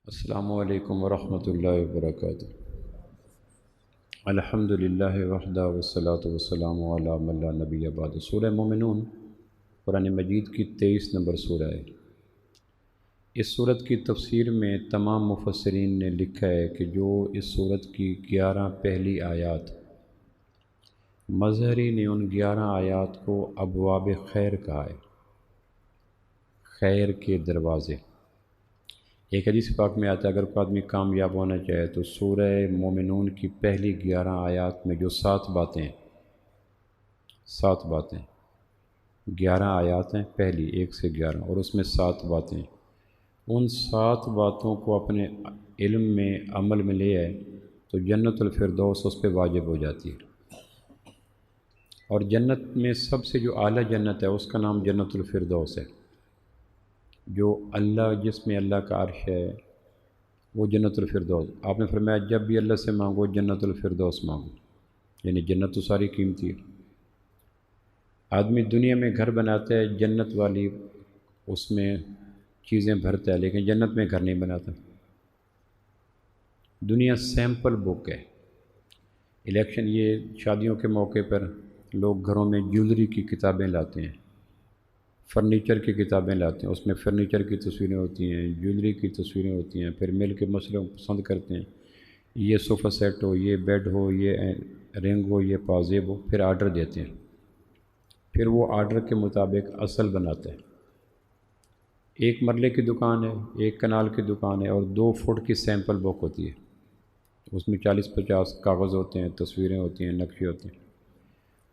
السلام علیکم ورحمۃ اللہ وبرکاتہ۔ الحمد للہ وحدہ والصلاۃ والسلام علی من لا نبی بعد۔ سورہ مومنون قرآن مجید کی 23 نمبر سورہ ہے۔ اس صورت کی تفسیر میں تمام مفسرین نے لکھا ہے کہ جو اس صورت کی 11 پہلی آیات، مظہری نے ان 11 آیات کو ابواب خیر کہا ہے، خیر کے دروازے۔ ایک حدیث پاک میں آتا ہے اگر کوئی آدمی کامیاب ہونا چاہے تو سورہ مومنون کی پہلی 11 آیات میں جو 7 باتیں 11 آیات ہیں، پہلی 1 سے 11، اور اس میں 7 باتیں، ان 7 باتوں کو اپنے علم میں عمل میں لے آئے تو جنت الفردوس اس پہ واجب ہو جاتی ہے۔ اور جنت میں سب سے جو اعلیٰ جنت ہے اس کا نام جنت الفردوس ہے، جو اللہ، جس میں اللہ کا عرش ہے، وہ جنت الفردوس۔ آپ نے فرمایا جب بھی اللہ سے مانگو جنت الفردوس مانگو، یعنی جنت تو ساری قیمتی ہے۔ آدمی دنیا میں گھر بناتا ہے جنت والی، اس میں چیزیں بھرتا ہے، لیکن جنت میں گھر نہیں بناتا۔ دنیا سیمپل بک ہے۔ الیکشن، یہ شادیوں کے موقع پر لوگ گھروں میں جیولری کی کتابیں لاتے ہیں، فرنیچر کی کتابیں لاتے ہیں، اس میں فرنیچر کی تصویریں ہوتی ہیں، جیولری کی تصویریں ہوتی ہیں، پھر مل کے مسئلے پسند کرتے ہیں، یہ صوفہ سیٹ ہو، یہ بیڈ ہو، یہ رنگ ہو، یہ پازیب ہو، پھر آرڈر دیتے ہیں، پھر وہ آرڈر کے مطابق اصل بناتا ہے۔ ایک مرلے کی دکان ہے، 1 کنال کی دکان ہے، اور 2 فٹ کی سیمپل بک ہوتی ہے، اس میں 40-50 کاغذ ہوتے ہیں، تصویریں ہوتی ہیں، نقشے ہوتے ہیں۔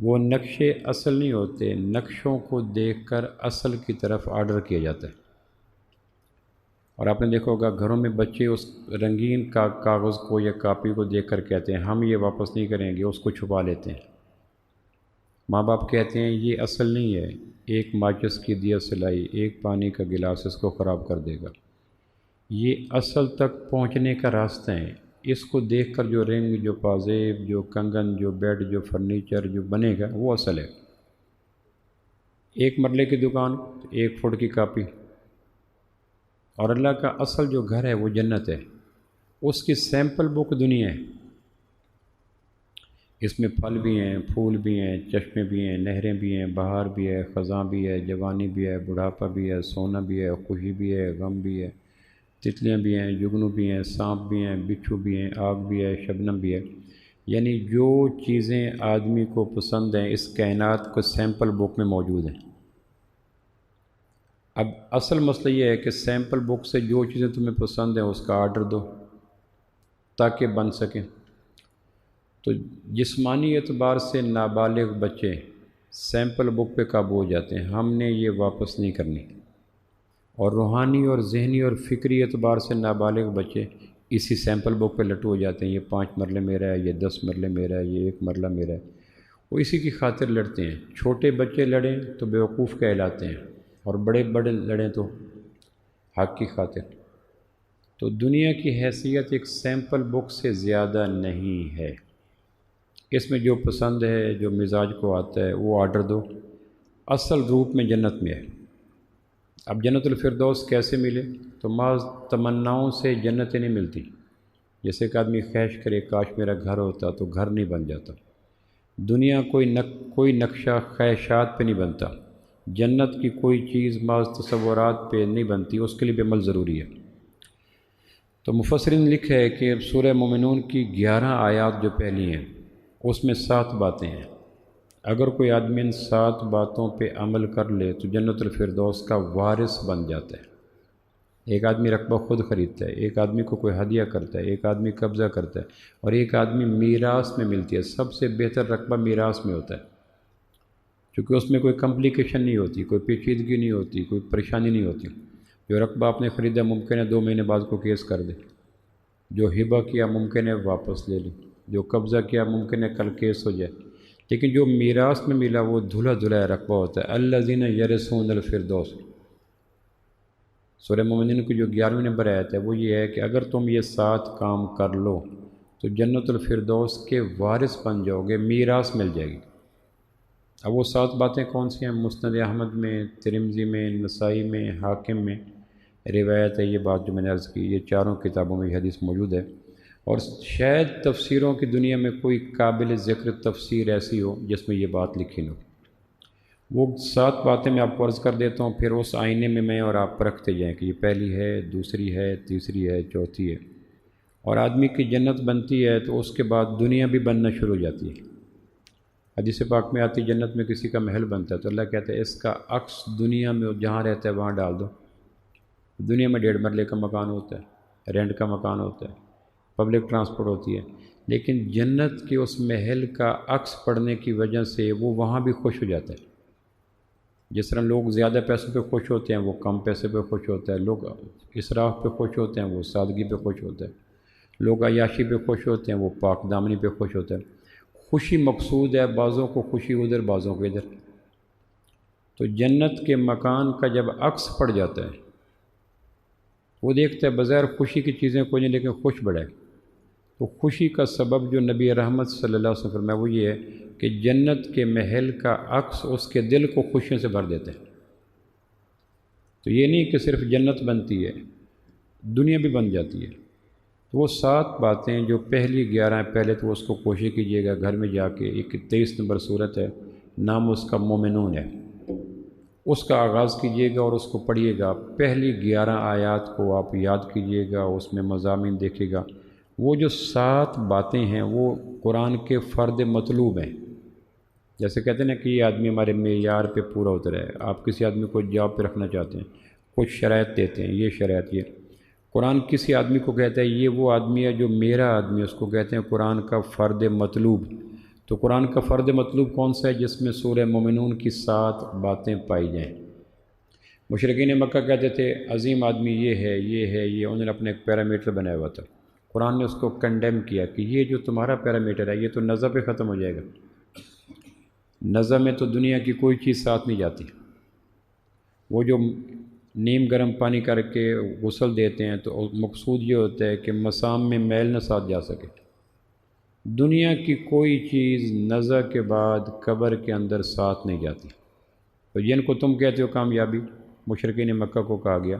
وہ نقشے اصل نہیں ہوتے، نقشوں کو دیکھ کر اصل کی طرف آرڈر کیا جاتا ہے۔ اور آپ نے دیکھا ہوگا گھروں میں بچے اس رنگین کاغذ کو یا کاپی کو دیکھ کر کہتے ہیں ہم یہ واپس نہیں کریں گے، اس کو چھپا لیتے ہیں۔ ماں باپ کہتے ہیں یہ اصل نہیں ہے، ایک ماچس کی دیا سلائی، ایک پانی کا گلاس اس کو خراب کر دے گا۔ یہ اصل تک پہنچنے کا راستہ ہے۔ اس کو دیکھ کر جو رنگ، جو پازیب، جو کنگن، جو بیڈ، جو فرنیچر جو بنے گا وہ اصل ہے۔ 1 مرلے کی دکان، 1 فٹ کی کاپی، اور اللہ کا اصل جو گھر ہے وہ جنت ہے، اس کی سیمپل بک دنیا ہے۔ اس میں پھل بھی ہیں، پھول بھی ہیں، چشمے بھی ہیں، نہریں بھی ہیں، بہار بھی ہے، خزاں بھی ہے، جوانی بھی ہے، بڑھاپا بھی ہے، سونا بھی ہے، خوشی بھی ہے، غم بھی ہے، تتلیاں بھی ہیں، جگنو بھی ہیں، سانپ بھی ہیں، بچھو بھی ہیں، آگ بھی ہے، شبنم بھی ہے۔ یعنی جو چیزیں آدمی کو پسند ہیں اس کائنات کو سیمپل بک میں موجود ہیں۔ اب اصل مسئلہ یہ ہے کہ سیمپل بک سے جو چیزیں تمہیں پسند ہیں اس کا آرڈر دو تاکہ بن سکیں۔ تو جسمانی اعتبار سے نابالغ بچے سیمپل بک پہ قابو ہو جاتے ہیں، ہم نے یہ واپس نہیں کرنی۔ اور روحانی اور ذہنی اور فکری اعتبار سے نابالغ بچے اسی سیمپل بک پہ لٹو ہو جاتے ہیں، یہ 5 مرلے میرا ہے، یہ 10 مرلے میرا ہے، یہ 1 مرلہ میرا ہے۔ وہ اسی کی خاطر لڑتے ہیں۔ چھوٹے بچے لڑیں تو بیوقوف کہلاتے ہیں، اور بڑے لڑیں تو حق کی خاطر۔ تو دنیا کی حیثیت ایک سیمپل بک سے زیادہ نہیں ہے۔ اس میں جو پسند ہے، جو مزاج کو آتا ہے وہ آرڈر دو، اصل روپ میں جنت میں ہے۔ اب جنت الفردوس کیسے ملے؟ تو محض تمناؤں سے جنتیں نہیں ملتی۔ جیسے کہ آدمی خواہش کرے کاش میرا گھر ہوتا، تو گھر نہیں بن جاتا۔ دنیا کوئی نقشہ خواہشات پہ نہیں بنتا۔ جنت کی کوئی چیز محض تصورات پہ نہیں بنتی، اس کے لیے بھی عمل ضروری ہے۔ تو مفسرین نے لکھا ہے کہ سورہ مومنون کی 11 آیات جو پہلی ہیں اس میں 7 باتیں ہیں۔ اگر کوئی آدمی ان 7 باتوں پہ عمل کر لے تو جنت الفردوس کا وارث بن جاتا ہے۔ ایک آدمی رقبہ خود خریدتا ہے، ایک آدمی کو کوئی ہدیہ کرتا ہے، ایک آدمی قبضہ کرتا ہے، اور ایک آدمی میراث میں ملتی ہے۔ سب سے بہتر رقبہ میراث میں ہوتا ہے، کیونکہ اس میں کوئی کمپلیکیشن نہیں ہوتی، کوئی پیچیدگی نہیں ہوتی، کوئی پریشانی نہیں ہوتی۔ جو رقبہ آپ نے خریدا ممکن ہے 2 مہینے بعد کو کیس کر دے، جو ہبہ کیا ممکن ہے واپس لے لے، جو قبضہ کیا ممکن ہے کل کیس ہو جائے۔ لیکن جو میراث میں ملا وہ دھلا دھلا رقبہ ہوتا ہے۔ الذین یرثون الفردوس۔ سورہ مومنین کی جو 11ویں نمبر آیت ہے وہ یہ ہے کہ اگر تم یہ 7 کام کر لو تو جنت الفردوس کے وارث بن جاؤ گے، میراث مل جائے گی۔ اب وہ 7 باتیں کون سی ہیں؟ مسند احمد میں، ترمذی میں، نسائی میں، حاکم میں روایت ہے یہ بات جو میں نے عرض کی، یہ چاروں کتابوں میں یہ حدیث موجود ہے، اور شاید تفسیروں کی دنیا میں کوئی قابل ذکر تفسیر ایسی ہو جس میں یہ بات لکھی نہ ہو۔ وہ 7 باتیں میں آپ کو عرض کر دیتا ہوں، پھر اس آئینے میں میں اور آپ پرکھتے جائیں کہ یہ پہلی ہے، دوسری ہے، تیسری ہے، چوتھی ہے، اور آدمی کی جنت بنتی ہے تو اس کے بعد دنیا بھی بننا شروع ہو جاتی ہے۔ حدیث پاک میں آتی جنت میں کسی کا محل بنتا ہے تو اللہ کہتا ہے اس کا عکس دنیا میں جہاں رہتا ہے وہاں ڈال دو۔ دنیا میں 1.5 مرلے کا مکان ہوتا ہے، رینٹ کا مکان ہوتا ہے، پبلک ٹرانسپورٹ ہوتی ہے، لیکن جنت کے اس محل کا عکس پڑنے کی وجہ سے وہ وہاں بھی خوش ہو جاتا ہے۔ جس طرح لوگ زیادہ پیسوں پہ خوش ہوتے ہیں وہ کم پیسے پہ خوش ہوتا ہے، لوگ اسراف پہ خوش ہوتے ہیں وہ سادگی پہ خوش ہوتا ہے، لوگ عیاشی پہ خوش ہوتے ہیں وہ پاک دامنی پہ خوش ہوتا ہے۔ خوشی مقصود ہے، بعضوں کو خوشی ادھر بعضوں کو ادھر۔ تو جنت کے مکان کا جب عکس پڑ جاتا ہے وہ دیکھتا ہے بظاہر خوشی کی چیزیں کوئی نہیں لیکن خوش بڑا ہے، تو خوشی کا سبب جو نبی رحمت صلی اللہ علیہ وسلم فرمایا وہ یہ ہے کہ جنت کے محل کا عکس اس کے دل کو خوشیوں سے بھر دیتا ہے۔ تو یہ نہیں کہ صرف جنت بنتی ہے، دنیا بھی بن جاتی ہے۔ تو وہ 7 باتیں جو پہلی 11 ہیں، پہلے تو اس کو کوشش کیجئے گا گھر میں جا کے، ایک 23 نمبر صورت ہے، نام اس کا مومنون ہے، اس کا آغاز کیجئے گا اور اس کو پڑھیے گا۔ پہلی 11 آیات کو آپ یاد کیجئے گا، اس میں مضامین دیکھے گا۔ وہ جو 7 باتیں ہیں وہ قرآن کے فرد مطلوب ہیں۔ جیسے کہتے ہیں نا کہ یہ آدمی ہمارے معیار پہ پورا اترا ہے، آپ کسی آدمی کو جاب پہ رکھنا چاہتے ہیں، کچھ شرائط دیتے ہیں، یہ شرائط یہ قرآن کسی آدمی کو کہتا ہے یہ وہ آدمی ہے جو میرا آدمی ہے، اس کو کہتے ہیں قرآن کا فرد مطلوب۔ تو قرآن کا فرد مطلوب کون سا ہے؟ جس میں سورہ مومنون کی 7 باتیں پائی جائیں۔ مشرکین مکہ کہتے تھے عظیم آدمی یہ ہے، یہ ہے، یہ، انہوں نے اپنے ایک پیرامیٹر بنایا ہوا تھا، قرآن نے اس کو کنڈیم کیا کہ یہ جو تمہارا پیرامیٹر ہے یہ تو نظر پہ ختم ہو جائے گا، نظر میں تو دنیا کی کوئی چیز ساتھ نہیں جاتی۔ وہ جو نیم گرم پانی کر کے غسل دیتے ہیں تو مقصود یہ ہوتا ہے کہ مسام میں میل نہ ساتھ جا سکے۔ دنیا کی کوئی چیز نظر کے بعد قبر کے اندر ساتھ نہیں جاتی۔ تو جن کو تم کہتے ہو کامیابی، مشرکین مکہ کو کہا گیا،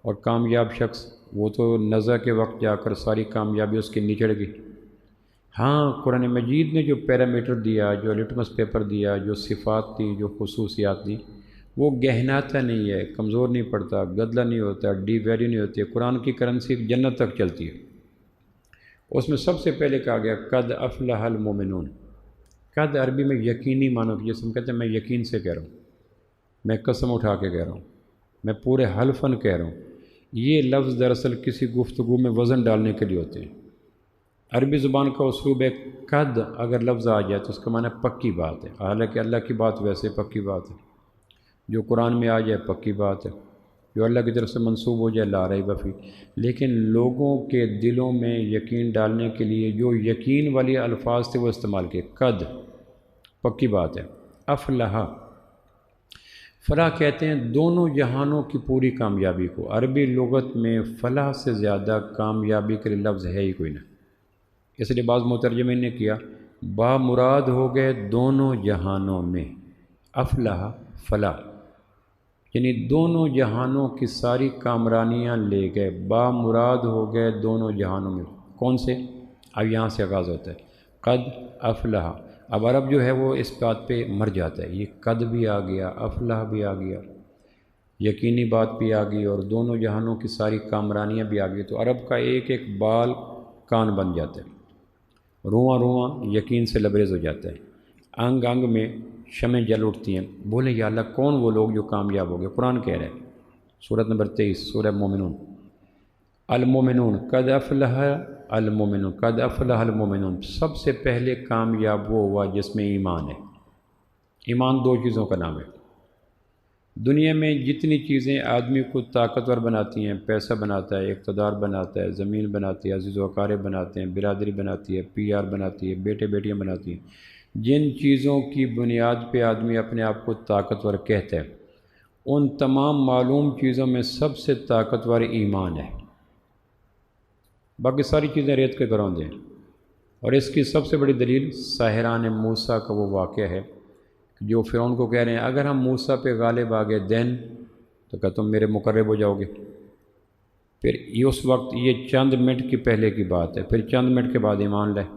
اور کامیاب شخص وہ تو نظر کے وقت جا کر ساری کامیابی اس کی نچڑ گئی۔ ہاں، قرآن مجید نے جو پیرامیٹر دیا، جو لٹمس پیپر دیا، جو صفات دی، جو خصوصیات دی، وہ گہناتا نہیں ہے، کمزور نہیں پڑتا، گدلا نہیں ہوتا، ڈی ویلیو نہیں ہوتی ہے۔ قرآن کی کرنسی جنت تک چلتی ہے۔ اس میں سب سے پہلے کہا گیا قد افلح المومنون۔ قد عربی میں یقینی معنی کی، جیسے ہم کہتے ہیں میں یقین سے کہہ رہا ہوں، میں قسم اٹھا کے کہہ رہا ہوں، میں پورے حلفاً کہہ رہا ہوں۔ یہ لفظ دراصل کسی گفتگو میں وزن ڈالنے کے لیے ہوتے ہیں۔ عربی زبان کا اسلوب ہے قد اگر لفظ آ جائے تو اس کا معنی پکی بات ہے، حالانکہ اللہ کی بات ویسے پکی بات ہے، جو قرآن میں آ جائے پکی بات ہے، جو اللہ کی طرف سے منسوب ہو جائے لا ریب فیہ۔ لیکن لوگوں کے دلوں میں یقین ڈالنے کے لیے جو یقین والی الفاظ تھے وہ استعمال کیے۔ قد پکی بات ہے، افلح، فلاح کہتے ہیں دونوں جہانوں کی پوری کامیابی کو۔ عربی لغت میں فلاح سے زیادہ کامیابی کے لیے لفظ ہے ہی کوئی نہ، اس لیے بعض مترجمین نے کیا بامراد ہو گئے دونوں جہانوں میں، افلح فلاح یعنی دونوں جہانوں کی ساری کامرانیاں لے گئے، بامراد ہو گئے دونوں جہانوں میں۔ کون سے؟ اب یہاں سے آغاز ہوتا ہے قد افلح۔ اب عرب جو ہے وہ اس بات پہ مر جاتا ہے، یہ قد بھی آ گیا، افلح بھی آ گیا، یقینی بات بھی آ گئی، اور دونوں جہانوں کی ساری کامرانیاں بھی آ گئی، تو عرب کا ایک ایک بال کان بن جاتا ہے، رواں رواں یقین سے لبریز ہو جاتا ہے، انگ انگ میں شمیں جل اٹھتی ہیں۔ بولے یا اللہ کون وہ لوگ جو کامیاب ہو گئے؟ قرآن کہہ رہے ہیں، سورۃ نمبر 23 سورہ مومنون، المومنون قد افلح المومنون، قد افلح المومنون۔ سب سے پہلے کامیاب وہ ہوا جس میں ایمان ہے۔ ایمان 2 چیزوں کا نام ہے۔ دنیا میں جتنی چیزیں آدمی کو طاقتور بناتی ہیں، پیسہ بناتا ہے، اقتدار بناتا ہے، زمین بناتی ہے، عزیز و اقارب بناتے ہیں، برادری بناتی ہے، پی آر بناتی ہے، بیٹے بیٹیاں بناتی ہیں، جن چیزوں کی بنیاد پہ آدمی اپنے آپ کو طاقتور کہتا ہے، ان تمام معلوم چیزوں میں سب سے طاقتور ایمان ہے۔ باقی ساری چیزیں ریت کے گروندے ہیں، اور اس کی سب سے بڑی دلیل ساحران موسیٰ کا وہ واقعہ ہے جو فرعون کو کہہ رہے ہیں اگر ہم موسیٰ پہ غالب آ گئے دین تو کہ تم میرے مقرب ہو جاؤ گے، پھر یہ اس وقت یہ چند منٹ کی پہلے کی بات ہے، پھر چند منٹ کے بعد ایمان لائے۔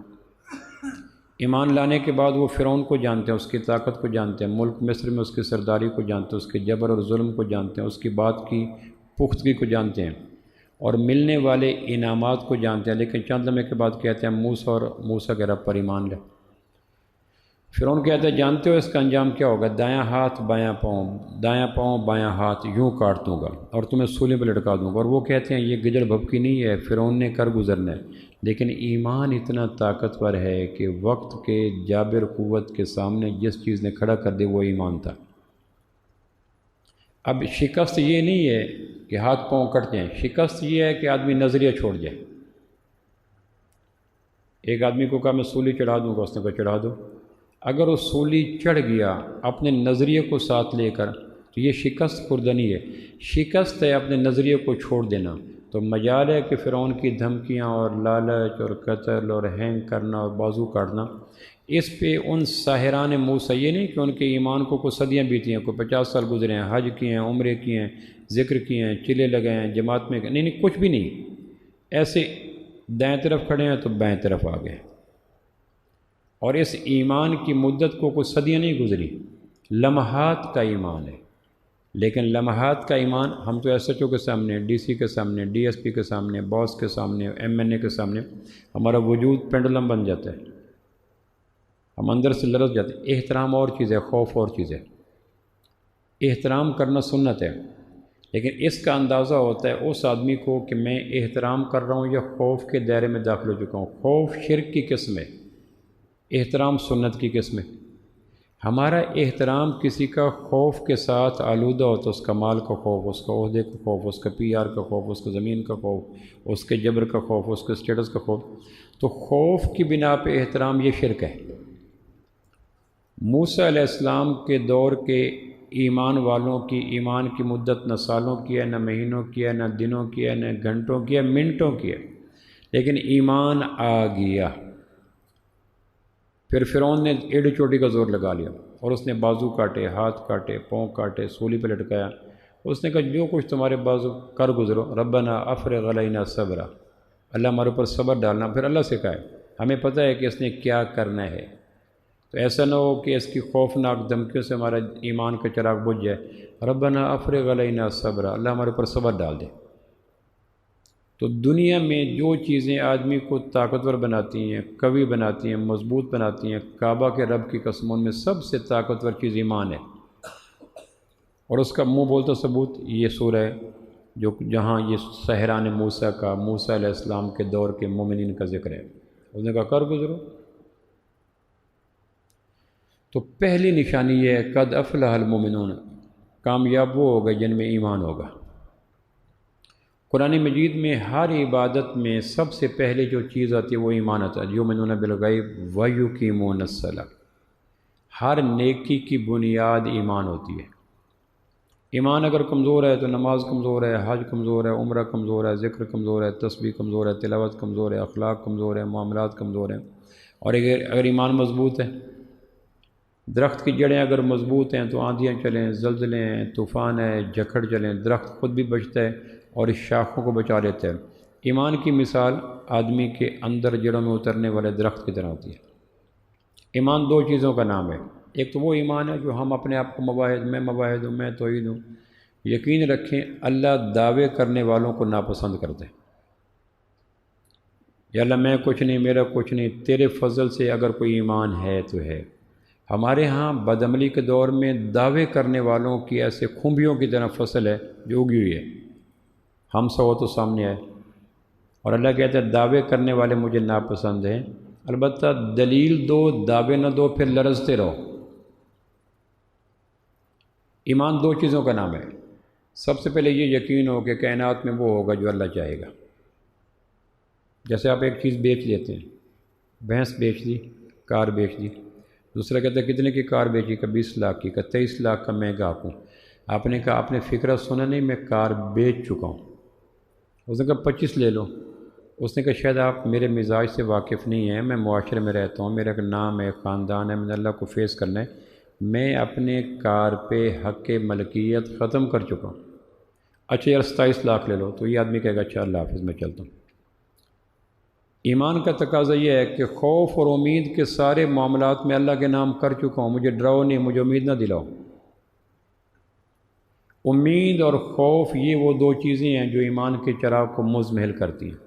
ایمان لانے کے بعد وہ فرعون کو جانتے ہیں، اس کی طاقت کو جانتے ہیں، ملک مصر میں اس کی سرداری کو جانتے ہیں، اس کے جبر اور ظلم کو جانتے ہیں، اس کی بات کی پختگی کو جانتے ہیں اور ملنے والے انعامات کو جانتے ہیں، لیکن چند لمحے کے بعد کہتے ہیں موسیٰ اور موسیٰ کے رب پر ایمان لے۔ فرعون کہتا ہے جانتے ہو اس کا انجام کیا ہوگا؟ دایاں ہاتھ بایاں پاؤں، دایاں پاؤں بایاں ہاتھ یوں کاٹ دوں گا اور تمہیں سولی پہ لٹکا دوں گا۔ اور وہ کہتے ہیں یہ گجڑ بھبکی نہیں ہے، فرعون نے کر گزرنا ہے، لیکن ایمان اتنا طاقتور ہے کہ وقت کے جابر قوت کے سامنے جس چیز نے کھڑا کر دی وہ ایمان تھا۔ اب شکست یہ نہیں ہے کہ ہاتھ پاؤں کٹ جائیں، شکست یہ ہے کہ آدمی نظریہ چھوڑ جائے۔ ایک آدمی کو کہا میں سولی چڑھا دوں گا، اس نے کہا چڑھا دو۔ اگر وہ سولی چڑھ گیا اپنے نظریے کو ساتھ لے کر تو یہ شکست خوردنی ہے، شکست ہے اپنے نظریے کو چھوڑ دینا۔ تو مجال ہے کہ فرعون کی دھمکیاں اور لالچ اور قتل اور ہینگ کرنا اور بازو کاٹنا، اس پہ ان ساحران موسیٰ، یہ نہیں کہ ان کے ایمان کو کوئی صدیاں بیتی ہیں، کوئی 50 سال گزرے ہیں، حج کیے ہیں، عمرے کیے ہیں، ذکر کیے ہیں، چلے لگے ہیں، جماعت میں نہیں نہیں کچھ بھی نہیں، ایسے دائیں طرف کھڑے ہیں تو بائیں طرف آ گئے۔ اور اس ایمان کی مدت کو کوئی صدیاں نہیں گزری، لمحات کا ایمان ہے۔ لیکن لمحات کا ایمان ہم تو ایس ایچ او کے سامنے، ڈی سی کے سامنے، ڈی ایس پی کے سامنے، باس کے سامنے، ایم این اے کے سامنے ہمارا وجود پینڈولم بن جاتا ہے، ہم اندر سے لرز جاتے ہیں۔ احترام اور چیز ہے، خوف اور چیز ہے۔ احترام کرنا سنت ہے، لیکن اس کا اندازہ ہوتا ہے اس آدمی کو کہ میں احترام کر رہا ہوں یا خوف کے دائرے میں داخل ہو چکا ہوں۔ خوف شرک کی قسم ہے، احترام سنت کی قسم ہے۔ ہمارا احترام کسی کا خوف کے ساتھ آلودہ ہو تو اس کا مال کا خوف، اس کا عہدے کا خوف، اس کا پی آر کا خوف، اس کا زمین کا خوف، اس کے جبر کا خوف، اس کے اسٹیٹس کا خوف، تو خوف کی بنا پہ احترام یہ شرک ہے۔ موسیٰ علیہ السلام کے دور کے ایمان والوں کی ایمان کی مدت نہ سالوں کی ہے، نہ مہینوں کی ہے، نہ دنوں کی ہے، نہ گھنٹوں کی ہے، منٹوں کی ہے، لیکن ایمان آ گیا۔ پھر فرعون نے ایڑی چوٹی کا زور لگا لیا اور اس نے بازو کاٹے، ہاتھ کاٹے، پاؤں کاٹے، سولی پہ لٹکایا۔ اس نے کہا جو کچھ تمہارے بازو کر گزرو، ربنا افرغ علینا صبرا، اللہ ہمارے اوپر صبر ڈالنا۔ پھر اللہ سے کہا ہے ہمیں پتہ ہے کہ اس نے کیا کرنا ہے، تو ایسا نہ ہو کہ اس کی خوفناک دھمکیوں سے ہمارا ایمان کا چراغ بجھ جائے۔ ربنا افرغ علینا صبرا، اللہ ہمارے اوپر صبر ڈال دے۔ تو دنیا میں جو چیزیں آدمی کو طاقتور بناتی ہیں، قوی بناتی ہیں، مضبوط بناتی ہیں، کعبہ کے رب کی قسم ان میں سب سے طاقتور چیز ایمان ہے، اور اس کا منہ بولتا ثبوت یہ سورہ ہے جو جہاں یہ سحران موسیٰ کا، موسیٰ علیہ السلام کے دور کے مومنین کا ذکر ہے۔ اس نے کہا کر گزرو۔ تو پہلی نشانی یہ ہے قد افلح المومنون، کامیاب وہ ہوگا جن میں ایمان ہوگا۔ قرآن مجید میں ہر عبادت میں سب سے پہلے جو چیز آتی ہے وہ ایمان آتا ہے، یؤمنون بالغیب ویقیمون الصلاۃ۔ ہر نیکی کی بنیاد ایمان ہوتی ہے۔ ایمان اگر کمزور ہے تو نماز کمزور ہے، حج کمزور ہے، عمرہ کمزور ہے، ذکر کمزور ہے، تسبیح کمزور ہے، تلاوت کمزور ہے، اخلاق کمزور ہے، معاملات کمزور ہیں۔ اور اگر ایمان مضبوط ہے، درخت کی جڑیں اگر مضبوط ہیں تو آندھیاں چلیں، زلزلے ہیں، طوفان ہے، جھکڑ چلیں، درخت خود بھی بچتا ہے اور اس شاخوں کو بچا لیتا ہے۔ ایمان کی مثال آدمی کے اندر جڑوں میں اترنے والے درخت کی طرح ہوتی ہے۔ ایمان دو چیزوں کا نام ہے، ایک تو وہ ایمان ہے جو ہم اپنے آپ کو مواحد، میں مواحد ہوں، میں توحید ہوں۔ یقین رکھیں اللہ دعوے کرنے والوں کو ناپسند کرتے ہیں۔ یا اللہ میں کچھ نہیں، میرا کچھ نہیں، تیرے فضل سے اگر کوئی ایمان ہے تو ہے۔ ہمارے ہاں بدعملی کے دور میں دعوے کرنے والوں کی ایسے کھمبیوں کی طرح فصل ہے جو اگی ہوئی ہے، ہم سو تو سامنے آئے، اور اللہ کہتا ہے دعوے کرنے والے مجھے ناپسند ہیں، البتہ دلیل دو، دعوے نہ دو، پھر لرزتے رہو۔ ایمان دو چیزوں کا نام ہے۔ سب سے پہلے یہ یقین ہو کہ کائنات میں وہ ہوگا جو اللہ چاہے گا۔ جیسے آپ ایک چیز بیچ لیتے ہیں، بھینس بیچ دی، کار بیچ دی، دوسرا کہتا ہے کتنے کی کار بیچی؟ کا 20 لاکھ کی، کا 23 لاکھ کا میں گاہک ہوں۔ آپ نے کہا آپ نے فکرہ سنا نہیں، میں کار بیچ چکا ہوں۔ اس نے کہا 25 لے لو۔ اس نے کہا شاید آپ میرے مزاج سے واقف نہیں ہیں، میں معاشرے میں رہتا ہوں، میرا ایک نام ہے، خاندان ہے، میں نے اللہ کو فیس کرنا ہے، میں اپنے کار پہ حق ملکیت ختم کر چکا ہوں۔ اچھا یار 27 لاکھ لے لو، تو یہ آدمی کہے گا اچھا اللہ حافظ میں چلتا ہوں۔ ایمان کا تقاضا یہ ہے کہ خوف اور امید کے سارے معاملات میں اللہ کے نام کر چکا ہوں، مجھے ڈراؤ نہیں، مجھے امید نہ دلاؤ۔ امید اور خوف یہ وہ دو چیزیں ہیں جو ایمان کے چراغ کو مزمحل کرتی ہیں۔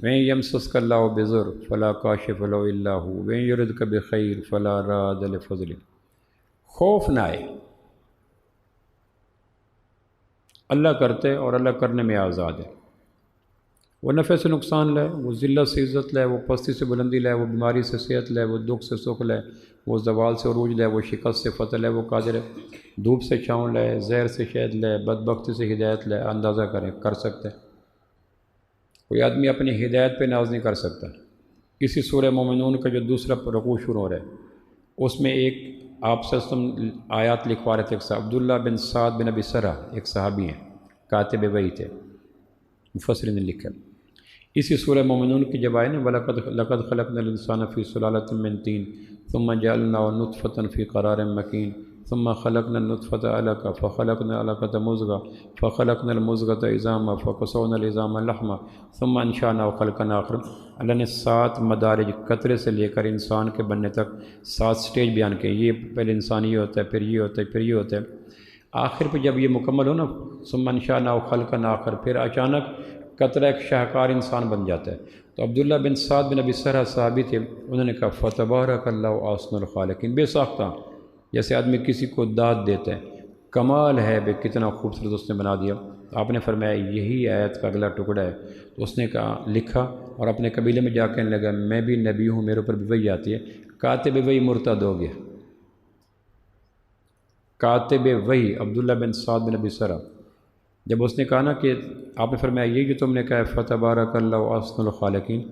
وَإِن يَمْسَسْكَ اللَّهُ بِضُرٍّ فَلَا كَاشِفَ لَهُ إِلَّا هُوَ وَإِن يُرِدْكَ بِخَيْرٍ فَلَا رَادَّ لِفَضْلِهِ۔ خوف نہ آئے، اللہ کرتے اور اللہ کرنے میں آزاد ہے۔ وہ نفع سے نقصان لائے، وہ ذلت سے عزت لائے، وہ پستی سے بلندی لائے، وہ بیماری سے صحت لائے، وہ دکھ سے سکھ لائے، وہ زوال سے عروج لائے، وہ شکست سے فتح لائے، وہ قادر ہے دھوپ سے چھاؤں لائے، زہر سے شہد لائے، بدبختی سے ہدایت لائے۔ اندازہ کریں کر سکتے ہیں؟ کوئی آدمی اپنی ہدایت پہ ناز نہیں کر سکتا۔ اسی سورہ مومنون کا جو دوسرا رکوع شروع ہو رہا ہے اس میں ایک آپ سے آیات لکھوا رہے تھے۔ ایک عبداللہ بن سعد بن ابی سرح ایک صحابی ہیں، کاتب وحی تھے، مفسرین نے لکھا۔ اسی سورہ مومنون کی جب آئے نا لَقَدْ خَلَقْنَا الْإِنسَانَ فِي صُلَالَةٍ مِّن طِينٍ ثُمَّ جَعَلْنَاهُ نُطْفَةً فِي قَرَارٍ مَّكِينٍ ثُمَّ خَلَقْنَا النُّطْفَةَ عَلَقَةً فَخَلَقْنَا الْعَلَقَةَ مُضْغَةً فَخَلَقْنَا الْمُضْغَةَ عِظَامًا فَكَسَوْنَا الْعِظَامَ لَحْمًا ثُمَّ أَنشَأْنَاهُ خَلْقًا آخَرَ۔ اللہ نے 7 مدارج قطرے سے لے کر انسان کے بننے تک 7 سٹیج بیان کیے۔ یہ پہلے انسان یہ ہوتا ہے، پھر یہ ہوتا ہے، پھر یہ ہوتا ہے۔ آخر پہ جب یہ مکمل ہو نا ثُمَّ أَنشَأْنَاهُ خَلْقًا آخَرَ، پھر اچانک قطرہ ایک شاہکار انسان بن جاتا ہے۔ تو عبداللہ بن سعد بن ابی سرح صحابی تھے، انہوں نے کہا فَتَبَارَكَ اللَّهُ أَحْسَنُ الْخَالِقِينَ۔ بے ساختہ جیسے آدمی کسی کو داد دیتا ہے، کمال ہے بے کتنا خوبصورت اس نے بنا دیا۔ آپ نے فرمایا یہی آیت کا اگلا ٹکڑا ہے۔ تو اس نے کہا لکھا اور اپنے قبیلے میں جا کے کہنے لگا میں بھی نبی ہوں، میرے اوپر بھی وحی آتی ہے۔ کاتب وحی مرتد ہو گیا۔ کاتب وحی عبداللہ بن سعد بن ابی سرح، جب اس نے کہا نا کہ آپ نے فرمایا یہ جو تم نے کہا ہے فَتَبَارَكَ اللَّهُ أَحْسَنُ الْخَالِقِينَ،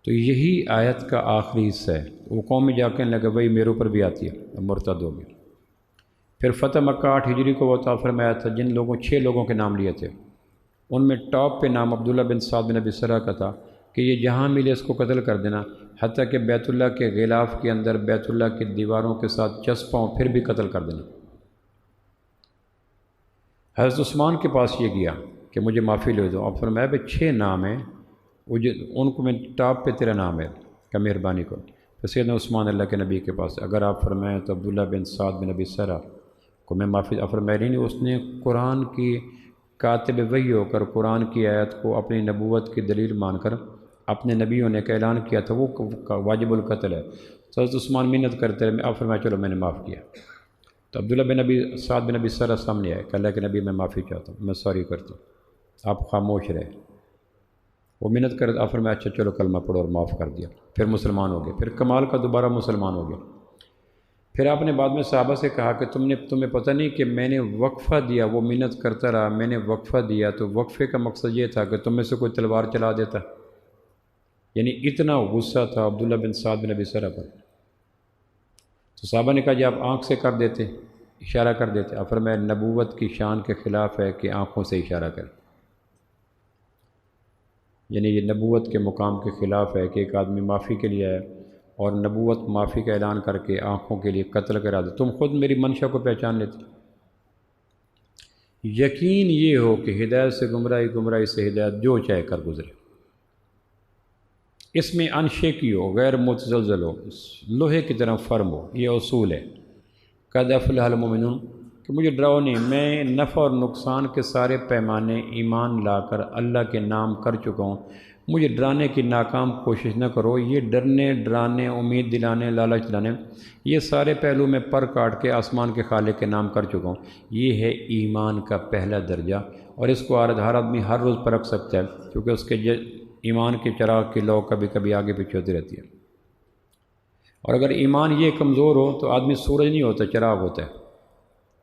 تو یہی آیت کا آخری حصہ ہے۔ وہ قوم میں جا کے کہنے لگا وہی میرے اوپر بھی آتی ہے، مرتد ہو گیا۔ پھر فتح مکہ 8 ہجری کو وہ عطا فرمایا تھا، جن لوگوں 6 لوگوں کے نام لیے تھے، ان میں ٹاپ پہ نام عبداللہ بن سعد بن ابی سرح کا تھا کہ یہ جہاں ملے اس کو قتل کر دینا، حتیٰ کہ بیت اللہ کے غلاف کے اندر بیت اللہ کی دیواروں کے ساتھ چسپاؤں پھر بھی قتل کر دینا۔ حضرت عثمان کے پاس یہ گیا کہ مجھے معافی لے دو، آپ فرمایا بھائی 6 نام ہیں، ان کو میں ٹاپ پہ تیرا نام ہے کہ مہربانی کرو۔ تو سیدنا عثمان اللہ کے نبی کے پاس اگر آپ فرمائیں تو عبداللہ بن سعد بن ابی سرح کو میں معافی فرمایا نہیں، اس نے قرآن کی کاتب وحی ہو کر قرآن کی آیت کو اپنی نبوت کی دلیل مان کر اپنے نبیوں نے کا اعلان کیا تھا، وہ واجب القتل ہے۔ تو حضرت عثمان منت کرتے رہے، آپ فرمایا چلو میں نے معاف کیا۔ تو عبداللہ بن ابی سعد بن ابی سرح سامنے آئے کہ اللہ کے نبی میں معافی چاہتا ہوں، میں سوری کرتا ہوں۔ آپ خاموش رہے، وہ منت کر آپ فرمایا اچھا چلو کلمہ پڑھو، اور معاف کر دیا۔ پھر مسلمان ہو گئے، پھر کمال کا دوبارہ مسلمان ہو گیا۔ پھر آپ نے بعد میں صحابہ سے کہا کہ تمہیں پتہ نہیں کہ میں نے وقفہ دیا، وہ منت کرتا رہا، میں نے وقفہ دیا تو وقفے کا مقصد یہ تھا کہ تم میں سے کوئی تلوار چلا دیتا، یعنی اتنا غصہ تھا عبداللہ بن سعد بن ابی سرح پر۔ تو صحابہ نے کہا جی آپ آنکھ سے کر دیتے، اشارہ کر دیتے۔ آپ فرمایا نبوت کی شان کے خلاف ہے کہ آنکھوں سے اشارہ کرے، یعنی یہ نبوت کے مقام کے خلاف ہے کہ ایک آدمی معافی کے لیے آئے اور نبوت معافی کا اعلان کر کے آنکھوں کے لیے قتل کرا دے۔ تم خود میری منشا کو پہچان لیتے۔ یقین یہ ہو کہ ہدایت سے گمراہی، گمراہی سے ہدایت، جو چاہے کر گزرے، اس میں انشیکی ہو، غیر متزلزل ہو، لوہے کی طرح فرم ہو۔ یہ اصول ہے قد افلح المؤمنون کہ مجھے ڈراؤ نہیں، میں نفع اور نقصان کے سارے پیمانے ایمان لا کر اللہ کے نام کر چکا ہوں، مجھے ڈرانے کی ناکام کوشش نہ کرو۔ یہ ڈرنے، ڈرانے، امید دلانے، لالچ دلانے، یہ سارے پہلو میں پر کاٹ کے آسمان کے خالق کے نام کر چکا ہوں۔ یہ ہے ایمان کا پہلا درجہ، اور اس کو ہر آدمی ہر روز پرکھ سکتا ہے، کیونکہ اس کے ایمان کے چراغ کی لو کبھی کبھی آگے پیچھے ہوتی رہتی ہے۔ اور اگر ایمان یہ کمزور ہو تو آدمی سورج نہیں ہوتا، چراغ ہوتا ہے۔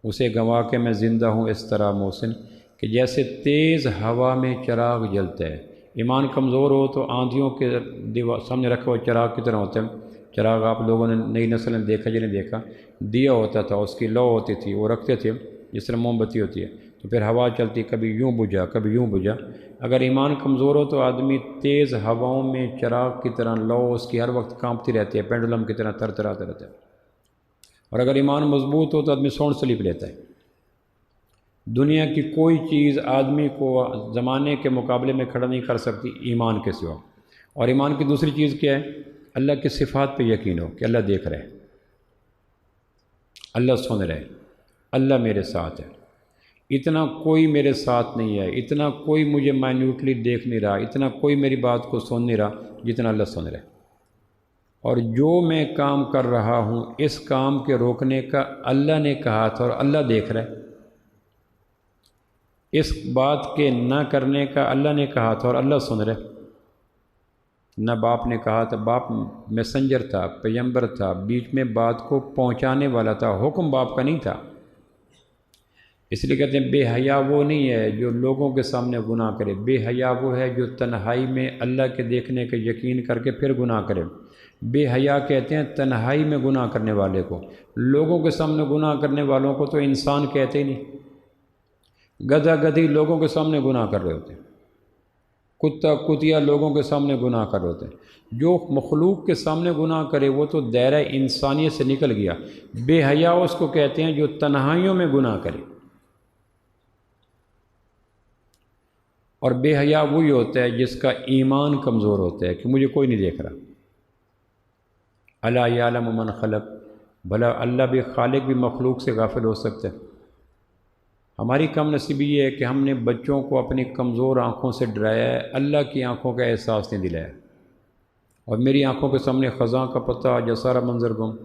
اسے گنوا کے میں زندہ ہوں اس طرح محسن کہ جیسے تیز ہوا میں چراغ جلتا ہے۔ ایمان کمزور ہو تو آندھیوں کے سامنے رکھا ہوا چراغ کی طرح ہوتا ہے۔ چراغ آپ لوگوں نے نئی نسل نے دیکھا جنہیں دیکھا، دیا ہوتا تھا، اس کی لو ہوتی تھی، وہ رکھتے تھے جس طرح موم بتی ہوتی ہے، تو پھر ہوا چلتی، کبھی یوں بجھا کبھی یوں بجھا۔ اگر ایمان کمزور ہو تو آدمی تیز ہواؤں میں چراغ کی طرح لو اس کی ہر وقت کانپتی رہتی ہے، پینڈولم کی طرح تھرتھراتا رہتا ہے۔ اور اگر ایمان مضبوط ہو تو آدمی سونڈ سلیپ لیتا ہے۔ دنیا کی کوئی چیز آدمی کو زمانے کے مقابلے میں کھڑا نہیں کر سکتی ایمان کے سوا۔ اور ایمان کی دوسری چیز کیا ہے؟ اللہ کی صفات پہ یقین ہو کہ اللہ دیکھ رہے، اللہ سن رہے، اللہ میرے ساتھ ہے، اتنا کوئی میرے ساتھ نہیں ہے، اتنا کوئی مجھے مائنیوٹلی دیکھ نہیں رہا، اتنا کوئی میری بات کو سن نہیں رہا جتنا اللہ سن رہے۔ اور جو میں کام کر رہا ہوں اس کام کے روکنے کا اللہ نے کہا تھا اور اللہ دیکھ رہا ہے، اس بات کے نہ کرنے کا اللہ نے کہا تھا اور اللہ سن رہے۔ نہ باپ نے کہا تھا، باپ میسنجر تھا، پیغمبر تھا، بیچ میں بات کو پہنچانے والا تھا، حکم باپ کا نہیں تھا۔ اس لیے کہتے ہیں بے حیا وہ نہیں ہے جو لوگوں کے سامنے گناہ کرے، بے حیا وہ ہے جو تنہائی میں اللہ کے دیکھنے کا یقین کر کے پھر گناہ کرے۔ بے حیا کہتے ہیں تنہائی میں گناہ کرنے والے کو، لوگوں کے سامنے گناہ کرنے والوں کو تو انسان کہتے ہی نہیں۔ گدھا گدھی لوگوں کے سامنے گناہ کر رہے ہوتے ہیں، کتا کتیا لوگوں کے سامنے گناہ کر رہے ہوتے ہیں۔ جو مخلوق کے سامنے گناہ کرے وہ تو دائرہ انسانیت سے نکل گیا۔ بے حیا اس کو کہتے ہیں جو تنہائیوں میں گناہ کرے۔ اور بے حیا وہی ہوتا ہے جس کا ایمان کمزور ہوتا ہے کہ مجھے کوئی نہیں دیکھ رہا۔ الا یعلم من خلق، بھلا اللہ بھی خالق بھی مخلوق سے غافل ہو سکتا ہے؟ ہماری کم نصیبی یہ ہے کہ ہم نے بچوں کو اپنی کمزور آنکھوں سے ڈرایا ہے، اللہ کی آنکھوں کا احساس نہیں دلایا۔ اور میری آنکھوں کے سامنے خزاں کا پتہ آ جائے سارا منظر گم،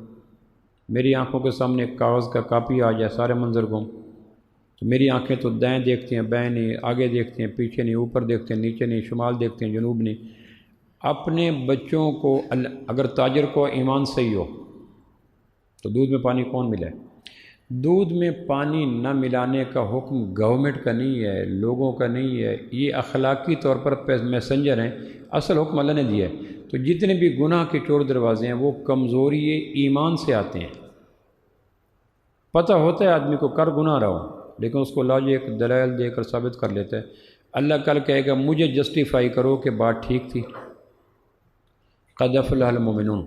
میری آنکھوں کے سامنے کاغذ کا کاپی آ جائے سارے منظر گم۔ تو میری آنکھیں تو دائیں دیکھتی ہیں بائیں نہیں، آگے دیکھتی ہیں پیچھے نہیں، اوپر دیکھتے ہیں نیچے نہیں، شمال دیکھتے ہیں جنوب نہیں۔ اپنے بچوں کو اگر تاجر کو ایمان صحیح ہو تو دودھ میں پانی کون ملائے؟ دودھ میں پانی نہ ملانے کا حکم گورنمنٹ کا نہیں ہے، لوگوں کا نہیں ہے، یہ اخلاقی طور پر میسنجر ہیں، اصل حکم اللہ نے دیا ہے۔ تو جتنے بھی گناہ کے چور دروازے ہیں وہ کمزوری ایمان سے آتے ہیں۔ پتہ ہوتا ہے آدمی کو کر گناہ رہا ہو، لیکن اس کو لاجک دلائل دے کر ثابت کر لیتا ہے۔ اللہ کل کہے گا مجھے جسٹیفائی کرو کہ بات ٹھیک تھی۔ قد افلح المؤمنون،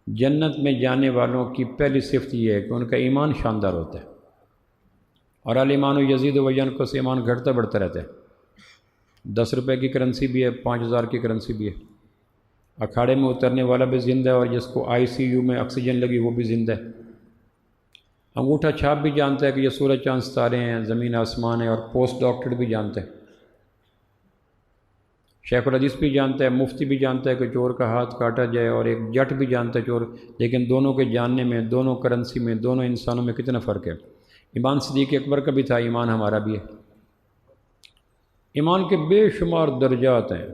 جنت میں جانے والوں کی پہلی صفت یہ ہے کہ ان کا ایمان شاندار ہوتا ہے۔ اور الایمان یزید و ینقص، ایمان گھٹتا بڑھتا رہتا ہے۔ 10 روپے کی کرنسی بھی ہے، 5000 کی کرنسی بھی ہے۔ اکھاڑے میں اترنے والا بھی زندہ ہے، اور جس کو ICU میں آکسیجن لگی وہ بھی زندہ ہے۔ انگوٹھا چھاپ بھی جانتا ہے کہ یہ سورج چاند ستارے ہیں، زمین آسمان ہے، اور پوسٹ ڈاکٹر بھی جانتا ہے، شیخ الحدیث بھی جانتا ہے، مفتی بھی جانتا ہے کہ چور کا ہاتھ کاٹا جائے، اور ایک جٹ بھی جانتا ہے چور، لیکن دونوں کے جاننے میں، دونوں کرنسی میں، دونوں انسانوں میں کتنا فرق ہے۔ ایمان صدیق اکبر کا بھی تھا، ایمان ہمارا بھی ہے۔ ایمان کے بے شمار درجات ہیں۔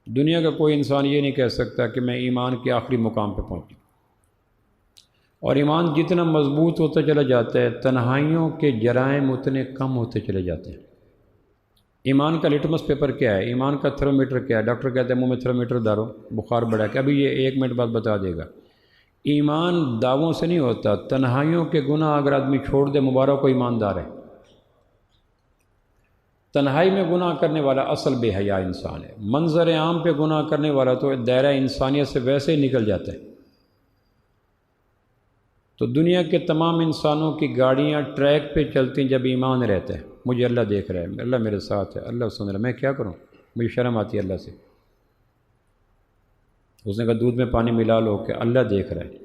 دنیا کا کوئی انسان یہ نہیں کہہ سکتا کہ میں ایمان کے آخری مقام پہ پہنچی۔ اور ایمان جتنا مضبوط ہوتا چلا جاتا ہے تنہائیوں کے جرائم اتنے کم ہوتے چلے جاتے ہیں۔ ایمان کا لٹمس پیپر کیا ہے؟ ایمان کا تھرمومیٹر کیا ہے؟ ڈاکٹر کہتا ہے منہ میں تھرمومیٹر دارو، بخار بڑھا ہے کہ ابھی یہ 1 منٹ بعد بتا دے گا۔ ایمان دعووں سے نہیں ہوتا، تنہائیوں کے گناہ اگر آدمی چھوڑ دے مبارک کو ایماندار ہے۔ تنہائی میں گناہ کرنے والا اصل بے حیا انسان ہے، منظر عام پہ گناہ کرنے والا تو دائرہ انسانیت سے ویسے ہی نکل جاتا ہے۔ تو دنیا کے تمام انسانوں کی گاڑیاں ٹریک پہ چلتی ہیں جب ایمان رہتا ہے، مجھے اللہ دیکھ رہا ہے، اللہ میرے ساتھ ہے، اللہ سن رہا ہے، میں کیا کروں؟ مجھے شرم آتی ہے اللہ سے۔ اس نے کہا دودھ میں پانی ملا لو کہ اللہ دیکھ رہا ہے۔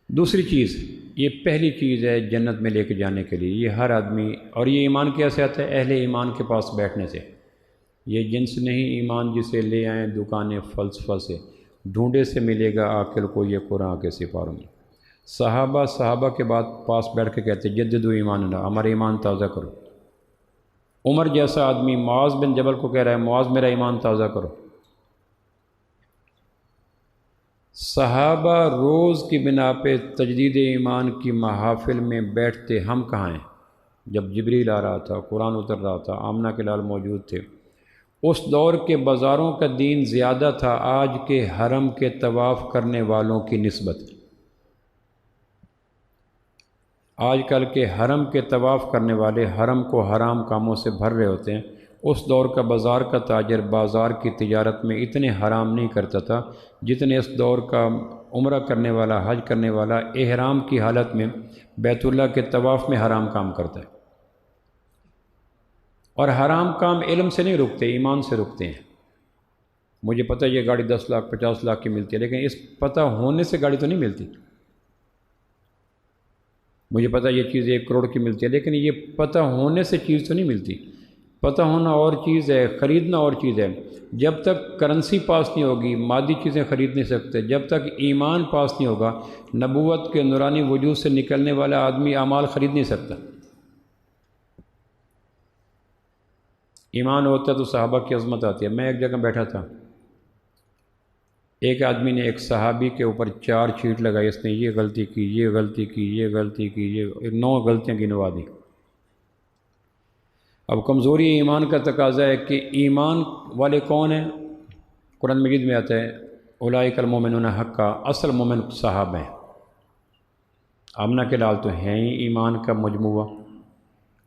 دوسری چیز، یہ پہلی چیز ہے جنت میں لے کے جانے کے لیے، یہ ہر آدمی، اور یہ ایمان کیسے آتا ہے؟ اہل ایمان کے پاس بیٹھنے سے۔ یہ جنس نہیں ایمان جسے لے آئیں دکانیں فلسفہ سے، ڈھونڈے سے ملے گا عاقل کو یہ قرآن کے سپاروں میں۔ صحابہ کے بعد پاس بیٹھ کے کہتے جددوا ایماننا، ہمارا ایمان تازہ کرو۔ عمر جیسا آدمی معاذ بن جبل کو کہہ رہا ہے معاذ میرا ایمان تازہ کرو۔ صحابہ روز کی بنا پہ تجدید ایمان کی محافل میں بیٹھتے، ہم کہاں ہیں؟ جب جبریل آ رہا تھا، قرآن اتر رہا تھا، آمنہ کے لال موجود تھے۔ اس دور کے بازاروں کا دین زیادہ تھا آج کے حرم کے طواف کرنے والوں کی نسبت۔ آج کل کے حرم کے طواف کرنے والے حرم کو حرام کاموں سے بھر رہے ہوتے ہیں۔ اس دور کا بازار کا تاجر بازار کی تجارت میں اتنے حرام نہیں کرتا تھا جتنے اس دور کا عمرہ کرنے والا، حج کرنے والا احرام کی حالت میں بیت اللہ کے طواف میں حرام کام کرتا ہے، اور حرام کام علم سے نہیں رکتے، ایمان سے رکتے ہیں۔ مجھے پتہ ہے یہ گاڑی 10 لاکھ 50 لاکھ کی ملتی ہے، لیکن اس پتہ ہونے سے گاڑی تو نہیں ملتی۔ مجھے پتہ ہے یہ چیز 1 کروڑ کی ملتی ہے، لیکن یہ پتہ ہونے سے چیز تو نہیں ملتی۔ پتہ ہونا اور چیز ہے، خریدنا اور چیز ہے۔ جب تک کرنسی پاس نہیں ہوگی مادی چیزیں خرید نہیں سکتے، جب تک ایمان پاس نہیں ہوگا نبوت کے نورانی وجود سے نکلنے والا آدمی اعمال خرید نہیں سکتا۔ ایمان ہوتا ہے تو صحابہ کی عظمت آتی ہے۔ میں ایک جگہ بیٹھا تھا، ایک آدمی نے ایک صحابی کے اوپر 4 چیٹ لگائی، اس نے یہ غلطی کی، یہ غلطی کی، یہ غلطی کی، یہ 9 غلطیاں گنوا دی۔ اب کمزوری ایمان کا تقاضا ہے کہ ایمان والے کون ہیں؟ قرآن مجید میں آتا ہے اولئک المؤمنون حقا، اصل مومن صحابہ ہیں۔ آمنہ کے لال تو ہیں ہی ایمان کا مجموعہ۔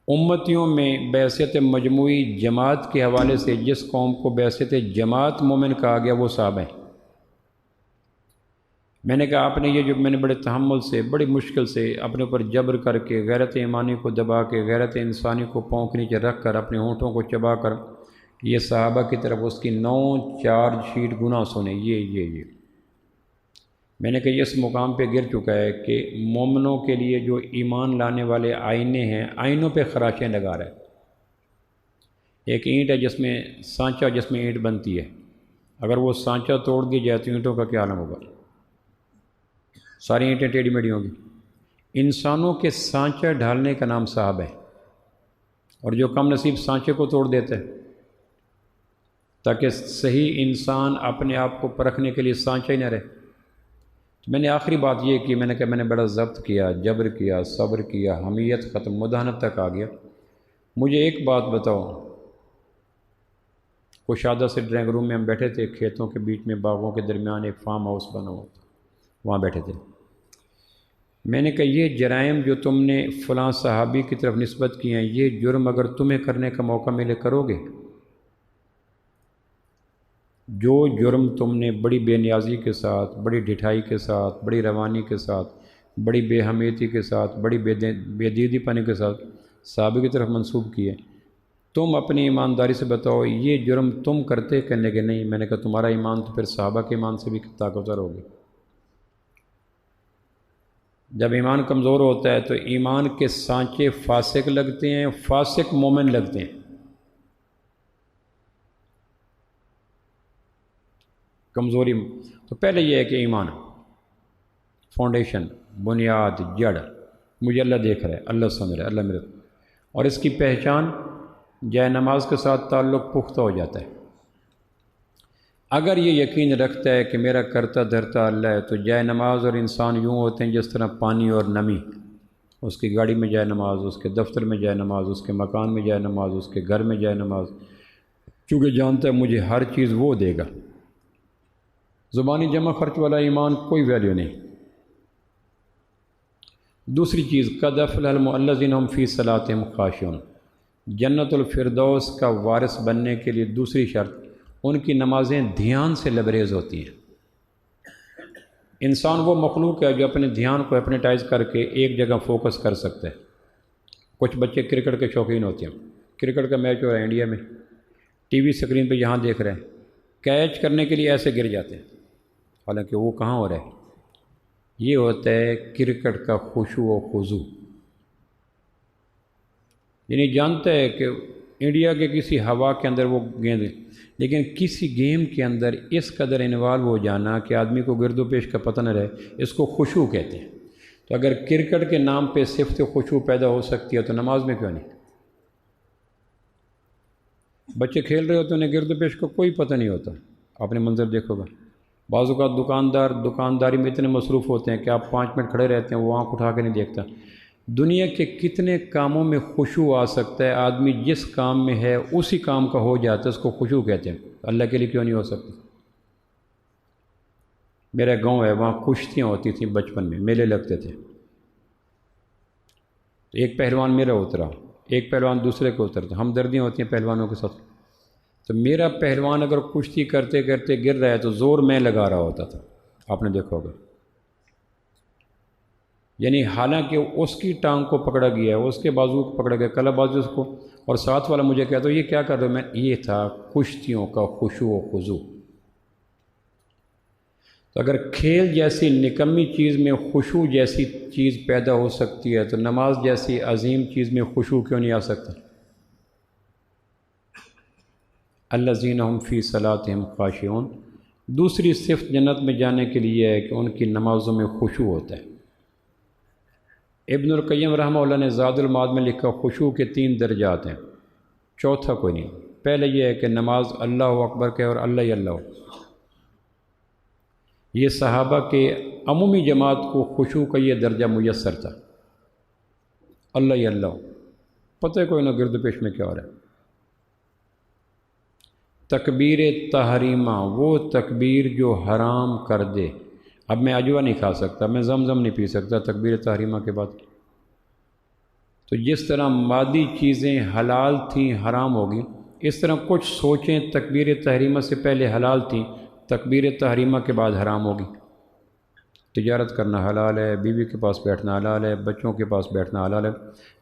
امتیوں میں بعثت مجموعی جماعت کے حوالے سے جس قوم کو بعثت جماعت مومن کہا گیا وہ صحابہ ہیں۔ میں نے کہا آپ نے یہ جو میں نے بڑے تحمل سے بڑی مشکل سے اپنے اوپر جبر کر کے غیرت ایمانی کو دبا کے غیرت انسانی کو پاؤں کے نیچے رکھ کر اپنے ہونٹوں کو چبا کر یہ صحابہ کی طرف اس کی 9 چارج شیٹ گناہ سنے، یہ میں نے کہا یہ اس مقام پہ گر چکا ہے کہ مومنوں کے لیے جو ایمان لانے والے آئینے ہیں، آئینوں پہ خراشیں لگا رہا ہے۔ ایک اینٹ ہے جس میں سانچہ، جس میں اینٹ بنتی ہے، اگر وہ سانچہ توڑ دی جائے تو اینٹوں کا کیا عالم ہوگا؟ ساری اینٹیں ٹیڑھی میڑھی ہوں گی۔ انسانوں کے سانچہ ڈھالنے کا نام صاحب ہے، اور جو کم نصیب سانچے کو توڑ دیتے ہیں تاکہ صحیح انسان اپنے آپ کو پرکھنے کے لیے سانچہ ہی نہ رہے۔ تو میں نے آخری بات یہ کی، میں نے کہا میں نے بڑا ضبط کیا، جبر کیا، صبر کیا، حمیت ختم، مداحنت تک آ گیا۔ مجھے ایک بات بتاؤ، کشادہ سے ڈرائنگ روم میں ہم بیٹھے تھے، کھیتوں کے بیچ میں باغوں کے درمیان ایک فارم ہاؤس بنا ہوا تھا، وہاں بیٹھے تھے۔ میں نے کہا یہ جرائم جو تم نے فلاں صحابی کی طرف نسبت کی ہیں، یہ جرم اگر تمہیں کرنے کا موقع ملے کرو گے؟ جو جرم تم نے بڑی بے نیازی کے ساتھ، بڑی ڈھٹائی کے ساتھ، بڑی روانی کے ساتھ، بڑی بے حمیتی کے ساتھ، بڑی بے دیدی پنے کے ساتھ صحابی کی طرف منسوب کیے، تم اپنی ایمانداری سے بتاؤ یہ جرم تم کرتے کرنے کے نہیں؟ میں نے کہا تمہارا ایمان تو پھر صحابہ کے ایمان سے بھی طاقتور ہوگی۔ جب ایمان کمزور ہوتا ہے تو ایمان کے سانچے فاسق لگتے ہیں، فاسق مومن لگتے ہیں۔ کمزوری تو پہلے یہ ہے کہ ایمان فاؤنڈیشن، بنیاد، جڑ، مجھے اللہ دیکھ رہا ہے، اللہ سمجھ رہا ہے، اللہ میرے، اور اس کی پہچان جائے نماز کے ساتھ تعلق پختہ ہو جاتا ہے۔ اگر یہ یقین رکھتا ہے کہ میرا کرتا دھرتا اللہ ہے، تو جائے نماز اور انسان یوں ہوتے ہیں جس طرح پانی اور نمی۔ اس کی گاڑی میں جائے نماز، اس کے دفتر میں جائے نماز، اس کے مکان میں جائے نماز، اس کے گھر میں جائے نماز، چونکہ جانتا ہے مجھے ہر چیز وہ دے گا۔ زبانی جمع خرچ والا ایمان کوئی ویلیو نہیں۔ دوسری چیز قد افلح الذین هم فی صلاتهم خاشعون، جنت الفردوس کا وارث بننے کے لیے دوسری شرط، ان کی نمازیں دھیان سے لبریز ہوتی ہیں۔ انسان وہ مخلوق ہے جو اپنے دھیان کو اپنیٹائز کر کے ایک جگہ فوکس کر سکتا ہے۔ کچھ بچے کرکٹ کے شوقین ہوتے ہیں، کرکٹ کا میچ ہو رہا ہے انڈیا میں، ٹی وی سکرین پہ یہاں دیکھ رہے ہیں، کیچ کرنے کے لیے ایسے گر جاتے ہیں، حالانکہ وہ کہاں ہو رہا ہے؟ یہ ہوتا ہے کرکٹ کا خشوع و خضوع، یعنی جانتا ہے کہ انڈیا کے کسی ہوا کے اندر وہ گیند، لیکن کسی گیم کے اندر اس قدر انوالو ہو جانا کہ آدمی کو گرد و پیش کا پتہ نہ رہے، اس کو خشوع کہتے ہیں۔ تو اگر کرکٹ کے نام پہ صفت خشوع پیدا ہو سکتی ہے تو نماز میں کیوں نہیں؟ بچے کھیل رہے ہوتے ہیں، انہیں گرد و پیش کا کوئی پتہ نہیں ہوتا، آپ نے منظر دیکھو گا۔ بعض اوقات دکانداری میں اتنے مصروف ہوتے ہیں کہ آپ 5 منٹ کھڑے رہتے ہیں، وہ آنکھ اٹھا کے نہیں دیکھتا۔ دنیا کے کتنے کاموں میں خشوع آ سکتا ہے، آدمی جس کام میں ہے اسی کام کا ہو جاتا ہے، اس کو خشوع کہتے ہیں۔ اللہ کے لیے کیوں نہیں ہو سکتی؟ میرا گاؤں ہے، وہاں کشتیاں ہوتی تھیں بچپن میں، میلے لگتے تھے، تو ایک پہلوان میرا اترا، ایک پہلوان دوسرے کو اترتا، ہمدردیاں ہوتی ہیں پہلوانوں کے ساتھ۔ تو میرا پہلوان اگر کشتی کرتے کرتے گر رہا ہے تو زور میں لگا رہا ہوتا تھا، آپ نے دیکھا ہوگا، یعنی حالانکہ اس کی ٹانگ کو پکڑا گیا ہے، اس کے بازو کو پکڑا گیا، کلا بازو اس کو، اور ساتھ والا مجھے کہتا ہے یہ کیا کر رہے ہو؟ میں یہ تھا کشتیوں کا خشوع و خضوع۔ تو اگر کھیل جیسی نکمی چیز میں خشوع جیسی چیز پیدا ہو سکتی ہے تو نماز جیسی عظیم چیز میں خشوع کیوں نہیں آ سکتا؟ الذین هم فی صلاتہم خاشعون۔ دوسری صفت جنت میں جانے کے لیے ہے کہ ان کی نمازوں میں خشوع ہوتا ہے۔ ابن القیم رحمہ اللہ نے زاد المعاد میں لکھا خشوع کے 3 درجات ہیں، چوتھا کوئی نہیں۔ پہلے یہ ہے کہ نماز اللہ اکبر کہ اور اللہ ہی اللہ ہو۔ یہ صحابہ کے عمومی جماعت کو خشوع کا یہ درجہ میسر تھا، اللہ ہی اللہ ہو، پتہ ہے کوئی نہ گرد پیش میں کیا ہو رہا ہے۔ تکبیر تحریمہ، وہ تکبیر جو حرام کر دے۔ اب میں اجوا نہیں کھا سکتا، میں زمزم نہیں پی سکتا تکبیر تحریمہ کے بعد۔ تو جس طرح مادی چیزیں حلال تھیں حرام ہوگی، اس طرح کچھ سوچیں تکبیر تحریمہ سے پہلے حلال تھیں، تکبیر تحریمہ کے بعد حرام ہوگی۔ تجارت کرنا حلال ہے، بیوی کے پاس بیٹھنا حلال ہے، بچوں کے پاس بیٹھنا حلال ہے،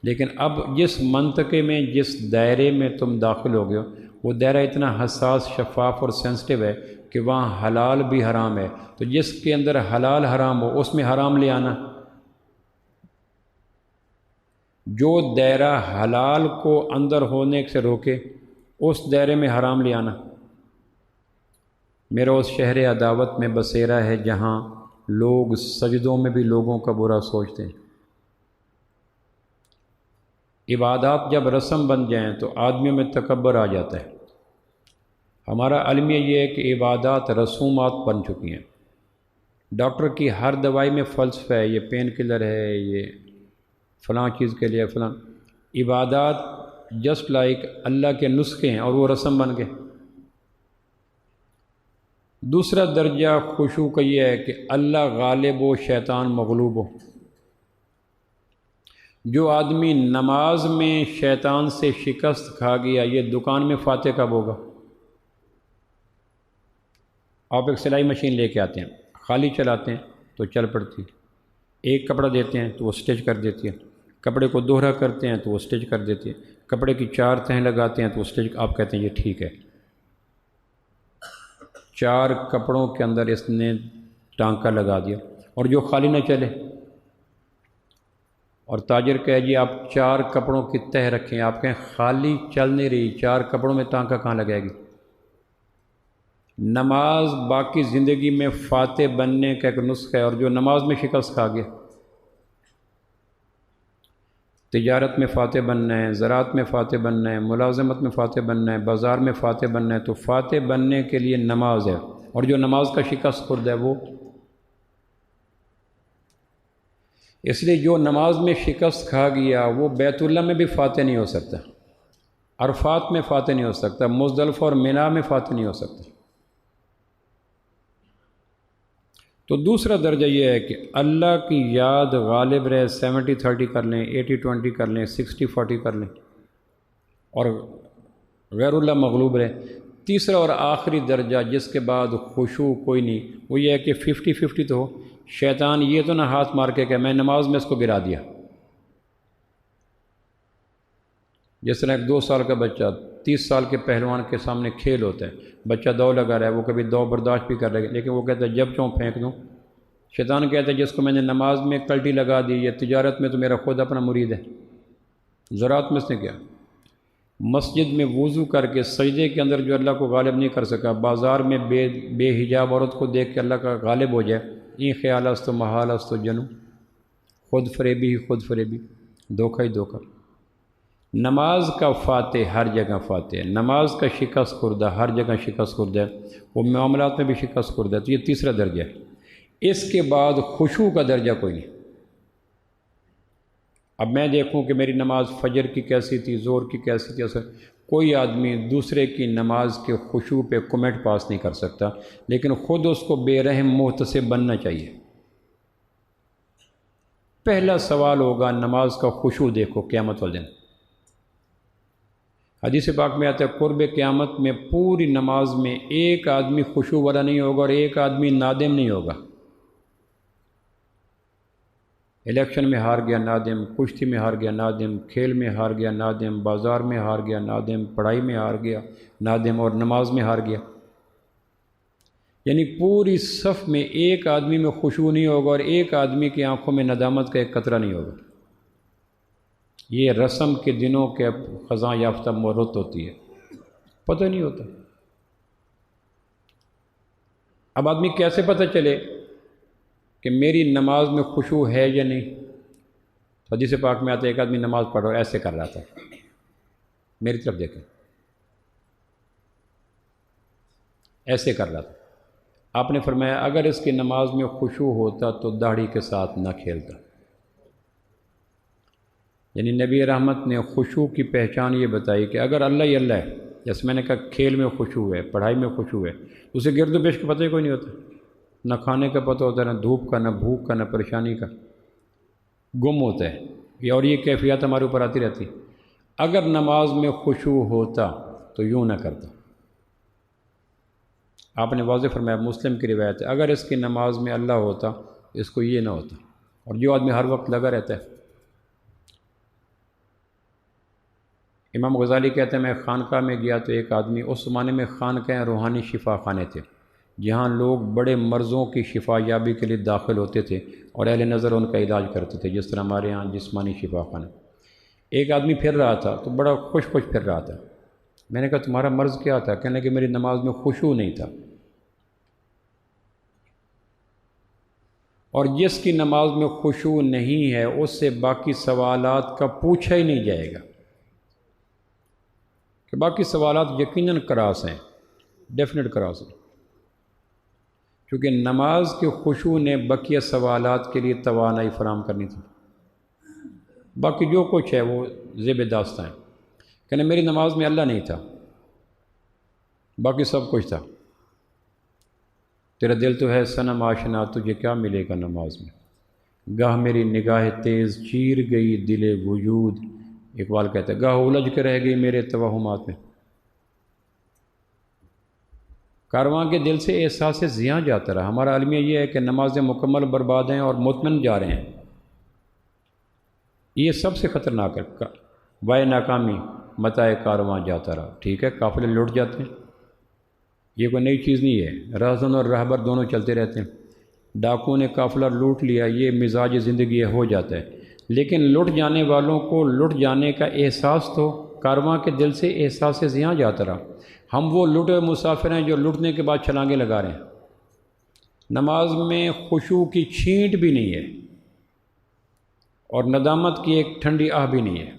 لیکن اب جس منطقے میں جس دائرے میں تم داخل ہو گئے ہو وہ دائرہ اتنا حساس، شفاف اور سینسٹیو ہے کہ وہاں حلال بھی حرام ہے، تو جس کے اندر حلال حرام ہو اس میں حرام لے آنا، جو دائرہ حلال کو اندر ہونے سے روکے اس دائرے میں حرام لے آنا۔ میرا اس شہر عداوت میں بسیرا ہے جہاں لوگ سجدوں میں بھی لوگوں کا برا سوچتے ہیں۔ عبادات جب رسم بن جائیں تو آدمیوں میں تکبر آ جاتا ہے۔ ہمارا المیہ یہ ہے کہ عبادات رسومات بن چکی ہیں۔ ڈاکٹر کی ہر دوائی میں فلسفہ ہے، یہ پین کلر ہے، یہ فلاں چیز کے لیے فلاں۔ عبادات جسٹ لائک اللہ کے نسخے ہیں اور وہ رسم بن گئے۔ دوسرا درجہ خشوع کا یہ ہے کہ اللہ غالب ہو، شیطان مغلوب ہو۔ جو آدمی نماز میں شیطان سے شکست کھا گیا، یہ دکان میں فاتح کب ہوگا؟ آپ ایک سلائی مشین لے کے آتے ہیں، خالی چلاتے ہیں تو چل پڑتی ہے، ایک کپڑا دیتے ہیں تو وہ سٹچ کر دیتی ہے، کپڑے کو دوہرا کرتے ہیں تو وہ سٹچ کر دیتی ہے، کپڑے کی 4 تہیں لگاتے ہیں تو وہ سٹچ، آپ کہتے ہیں یہ ٹھیک ہے۔ 4 کپڑوں کے اندر اس نے ٹانکا لگا دیا، اور جو خالی نہ چلے، اور تاجر کہے جی آپ 4 کپڑوں کی تہ رکھیں، آپ کہیں خالی چل نہیں رہی، 4 کپڑوں میں ٹانکا کہاں لگائے گی؟ نماز باقی زندگی میں فاتح بننے کا ایک نسخہ ہے، اور جو نماز میں شکست کھا گیا، تجارت میں فاتح بننا ہے، زراعت میں فاتح بننا ہے، ملازمت میں فاتح بننا ہے، بازار میں فاتح بننا ہے، تو فاتح بننے کے لیے نماز ہے، اور جو نماز کا شکست خورد ہے وہ، اس لیے جو نماز میں شکست کھا گیا وہ بیت اللہ میں بھی فاتح نہیں ہو سکتا، عرفات میں فاتح نہیں ہو سکتا، مزدلفہ اور مینا میں فاتح نہیں ہو سکتا۔ تو دوسرا درجہ یہ ہے کہ اللہ کی یاد غالب رہے، 70-30 کر لیں، 80-20 کر لیں، 60-40 کر لیں، اور غیر اللہ مغلوب رہے۔ تیسرا اور آخری درجہ جس کے بعد خشوع کوئی نہیں، وہ یہ ہے کہ 50-50 تو ہو، شیطان یہ تو نہ ہاتھ مار کے کہ میں نماز میں اس کو گرا دیا۔ جس طرح ایک 2 سال کا بچہ 30 سال کے پہلوان کے سامنے کھیل ہوتا ہے، بچہ دوڑ لگا رہا ہے، وہ کبھی دوڑ برداشت بھی کر رہے گا، لیکن وہ کہتا ہے جب چوں پھینک دوں۔ شیطان کہتا ہے جس کو میں نے نماز میں کلٹی لگا دی، یہ تجارت میں تو میرا خود اپنا مرید ہے، زراعت میں اس نے کیا، مسجد میں وضو کر کے سجدے کے اندر جو اللہ کو غالب نہیں کر سکا، بازار میں بے حجاب عورت کو دیکھ کے اللہ کا غالب ہو جائے، این خیال است و محال است و جنو، خود فریبی ہی خود فریبی، دھوکہ ہی دھوکہ۔ نماز کا فاتح ہر جگہ فاتح ہے، نماز کا شکست خوردہ ہر جگہ شکست خوردہ ہے، وہ معاملات میں بھی شکست خوردہ ہے۔ تو یہ تیسرا درجہ ہے۔ اس کے بعد خشوع کا درجہ کوئی نہیں۔ اب میں دیکھوں کہ میری نماز فجر کی کیسی تھی، ظہر کی کیسی تھی، اثر کوئی آدمی دوسرے کی نماز کے خشوع پہ کمنٹ پاس نہیں کر سکتا، لیکن خود اس کو بے رحم محتسب بننا چاہیے۔ پہلا سوال ہوگا نماز کا خشوع دیکھو قیامت والے دن۔ حدیث پاک میں آتا ہے قرب قیامت میں پوری نماز میں ایک آدمی خشوع والا نہیں ہوگا اور ایک آدمی نادم نہیں ہوگا۔ الیکشن میں ہار گیا نادم، کشتی میں ہار گیا نادم، کھیل میں ہار گیا نادم، بازار میں ہار گیا نادم، پڑھائی میں ہار گیا نادم، اور نماز میں ہار گیا۔ یعنی پوری صف میں ایک آدمی میں خشوع نہیں ہوگا اور ایک آدمی کی آنکھوں میں ندامت کا ایک قطرہ نہیں ہوگا۔ یہ رسم کے دنوں کے خزاں یافتہ مہرت ہوتی ہے، پتہ نہیں ہوتا۔ اب آدمی کیسے پتہ چلے کہ میری نماز میں خشوع ہے یا نہیں؟ حدیث پاک میں آتا ہے ایک آدمی نماز پڑھ رہا ایسے کر رہا تھا، میری طرف دیکھیں، ایسے کر رہا تھا۔ آپ نے فرمایا اگر اس کی نماز میں خشوع ہوتا تو داڑھی کے ساتھ نہ کھیلتا۔ یعنی نبی رحمت نے خشوع کی پہچان یہ بتائی کہ اگر اللہ ہی اللہ ہے، جیسے میں نے کہا کھیل میں خشوع ہے، پڑھائی میں خشوع ہے، اسے گرد و پیش کا پتہ ہی کوئی نہیں ہوتا، نہ کھانے کا پتہ ہوتا ہے، نہ دھوپ کا، نہ بھوک کا، نہ پریشانی کا، گم ہوتا ہے، اور یہ کیفیات ہمارے اوپر آتی رہتی۔ اگر نماز میں خشوع ہوتا تو یوں نہ کرتا۔ آپ نے واضح فرمایا، مسلم کی روایت ہے، اگر اس کی نماز میں اللہ ہوتا اس کو یہ نہ ہوتا۔ اور جو آدمی ہر وقت لگا رہتا ہے، امام غزالی کہتے ہیں میں خانقاہ میں گیا تو ایک آدمی، اس زمانے میں خانقاہیں روحانی شفا خانے تھے جہاں لوگ بڑے مرضوں کی شفا یابی کے لیے داخل ہوتے تھے اور اہل نظر ان کا علاج کرتے تھے، جس طرح ہمارے ہاں جسمانی شفا خانہ۔ ایک آدمی پھر رہا تھا تو بڑا خوش پھر رہا تھا۔ میں نے کہا تمہارا مرض کیا تھا؟ کہنے لگے میری نماز میں خشوع نہیں تھا۔ اور جس کی نماز میں خشوع نہیں ہے اس سے باقی سوالات کا پوچھا ہی نہیں جائے گا، کہ باقی سوالات یقیناً کراس ہیں، ڈیفینیٹ کراس ہیں، کیونکہ نماز کے خشوع نے بقیہ سوالات کے لیے توانائی فراہم کرنی تھی۔ باقی جو کچھ ہے وہ زیب داستہ ہے، کہنے میری نماز میں اللہ نہیں تھا، باقی سب کچھ تھا۔ تیرا دل تو ہے صنم آشنا، تجھے کیا ملے گا نماز میں؟ گاہ میری نگاہ تیز چیر گئی دل وجود، اقبال کہتا ہے گاہ الجھ کے رہ گئی میرے توہمات میں۔ کارواں کے دل سے احساس زیاں جاتا رہا۔ ہمارا عالمیہ یہ ہے کہ نمازیں مکمل برباد ہیں اور مطمئن جا رہے ہیں، یہ سب سے خطرناک ہے۔ وائے ناکامی متائے کارواں جاتا رہا، ٹھیک ہے قافلے لٹ جاتے ہیں، یہ کوئی نئی چیز نہیں ہے، راہزن اور راہبر دونوں چلتے رہتے ہیں، ڈاکو نے قافلہ لوٹ لیا، یہ مزاج زندگی ہو جاتا ہے، لیکن لٹ جانے والوں کو لٹ جانے کا احساس تو کارواں کے دل سے احساس زیاں جاتا رہا۔ ہم وہ لٹے مسافر ہیں جو لٹنے کے بعد چھلانگیں لگا رہے ہیں۔ نماز میں خشوع کی چھینٹ بھی نہیں ہے اور ندامت کی ایک ٹھنڈی آہ بھی نہیں ہے،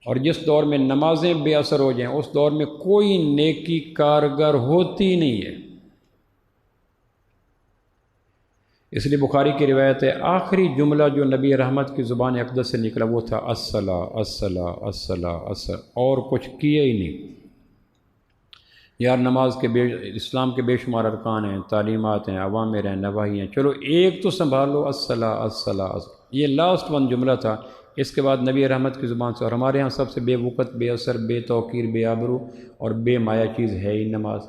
اور جس دور میں نمازیں بے اثر ہو جائیں اس دور میں کوئی نیکی کارگر ہوتی نہیں ہے۔ اس لیے بخاری کی روایت ہے آخری جملہ جو نبی رحمت کی زبان اقدس سے نکلا وہ تھا الصلاۃ الصلاۃ الصلاۃ الصلاۃ، اور کچھ کیا ہی نہیں۔ یار نماز کے اسلام کے بے شمار ارکان ہیں، تعلیمات ہیں، اوامر ہیں، نواہی ہیں، چلو ایک تو سنبھال لو، الصلاۃ الصلاۃ، یہ لاسٹ ون جملہ تھا۔ اس کے بعد نبی رحمت کی زبان سے، اور ہمارے ہاں سب سے بے وقت، بے اثر، بے توقیر، بے آبرو اور بے مایہ چیز ہے ہی نماز۔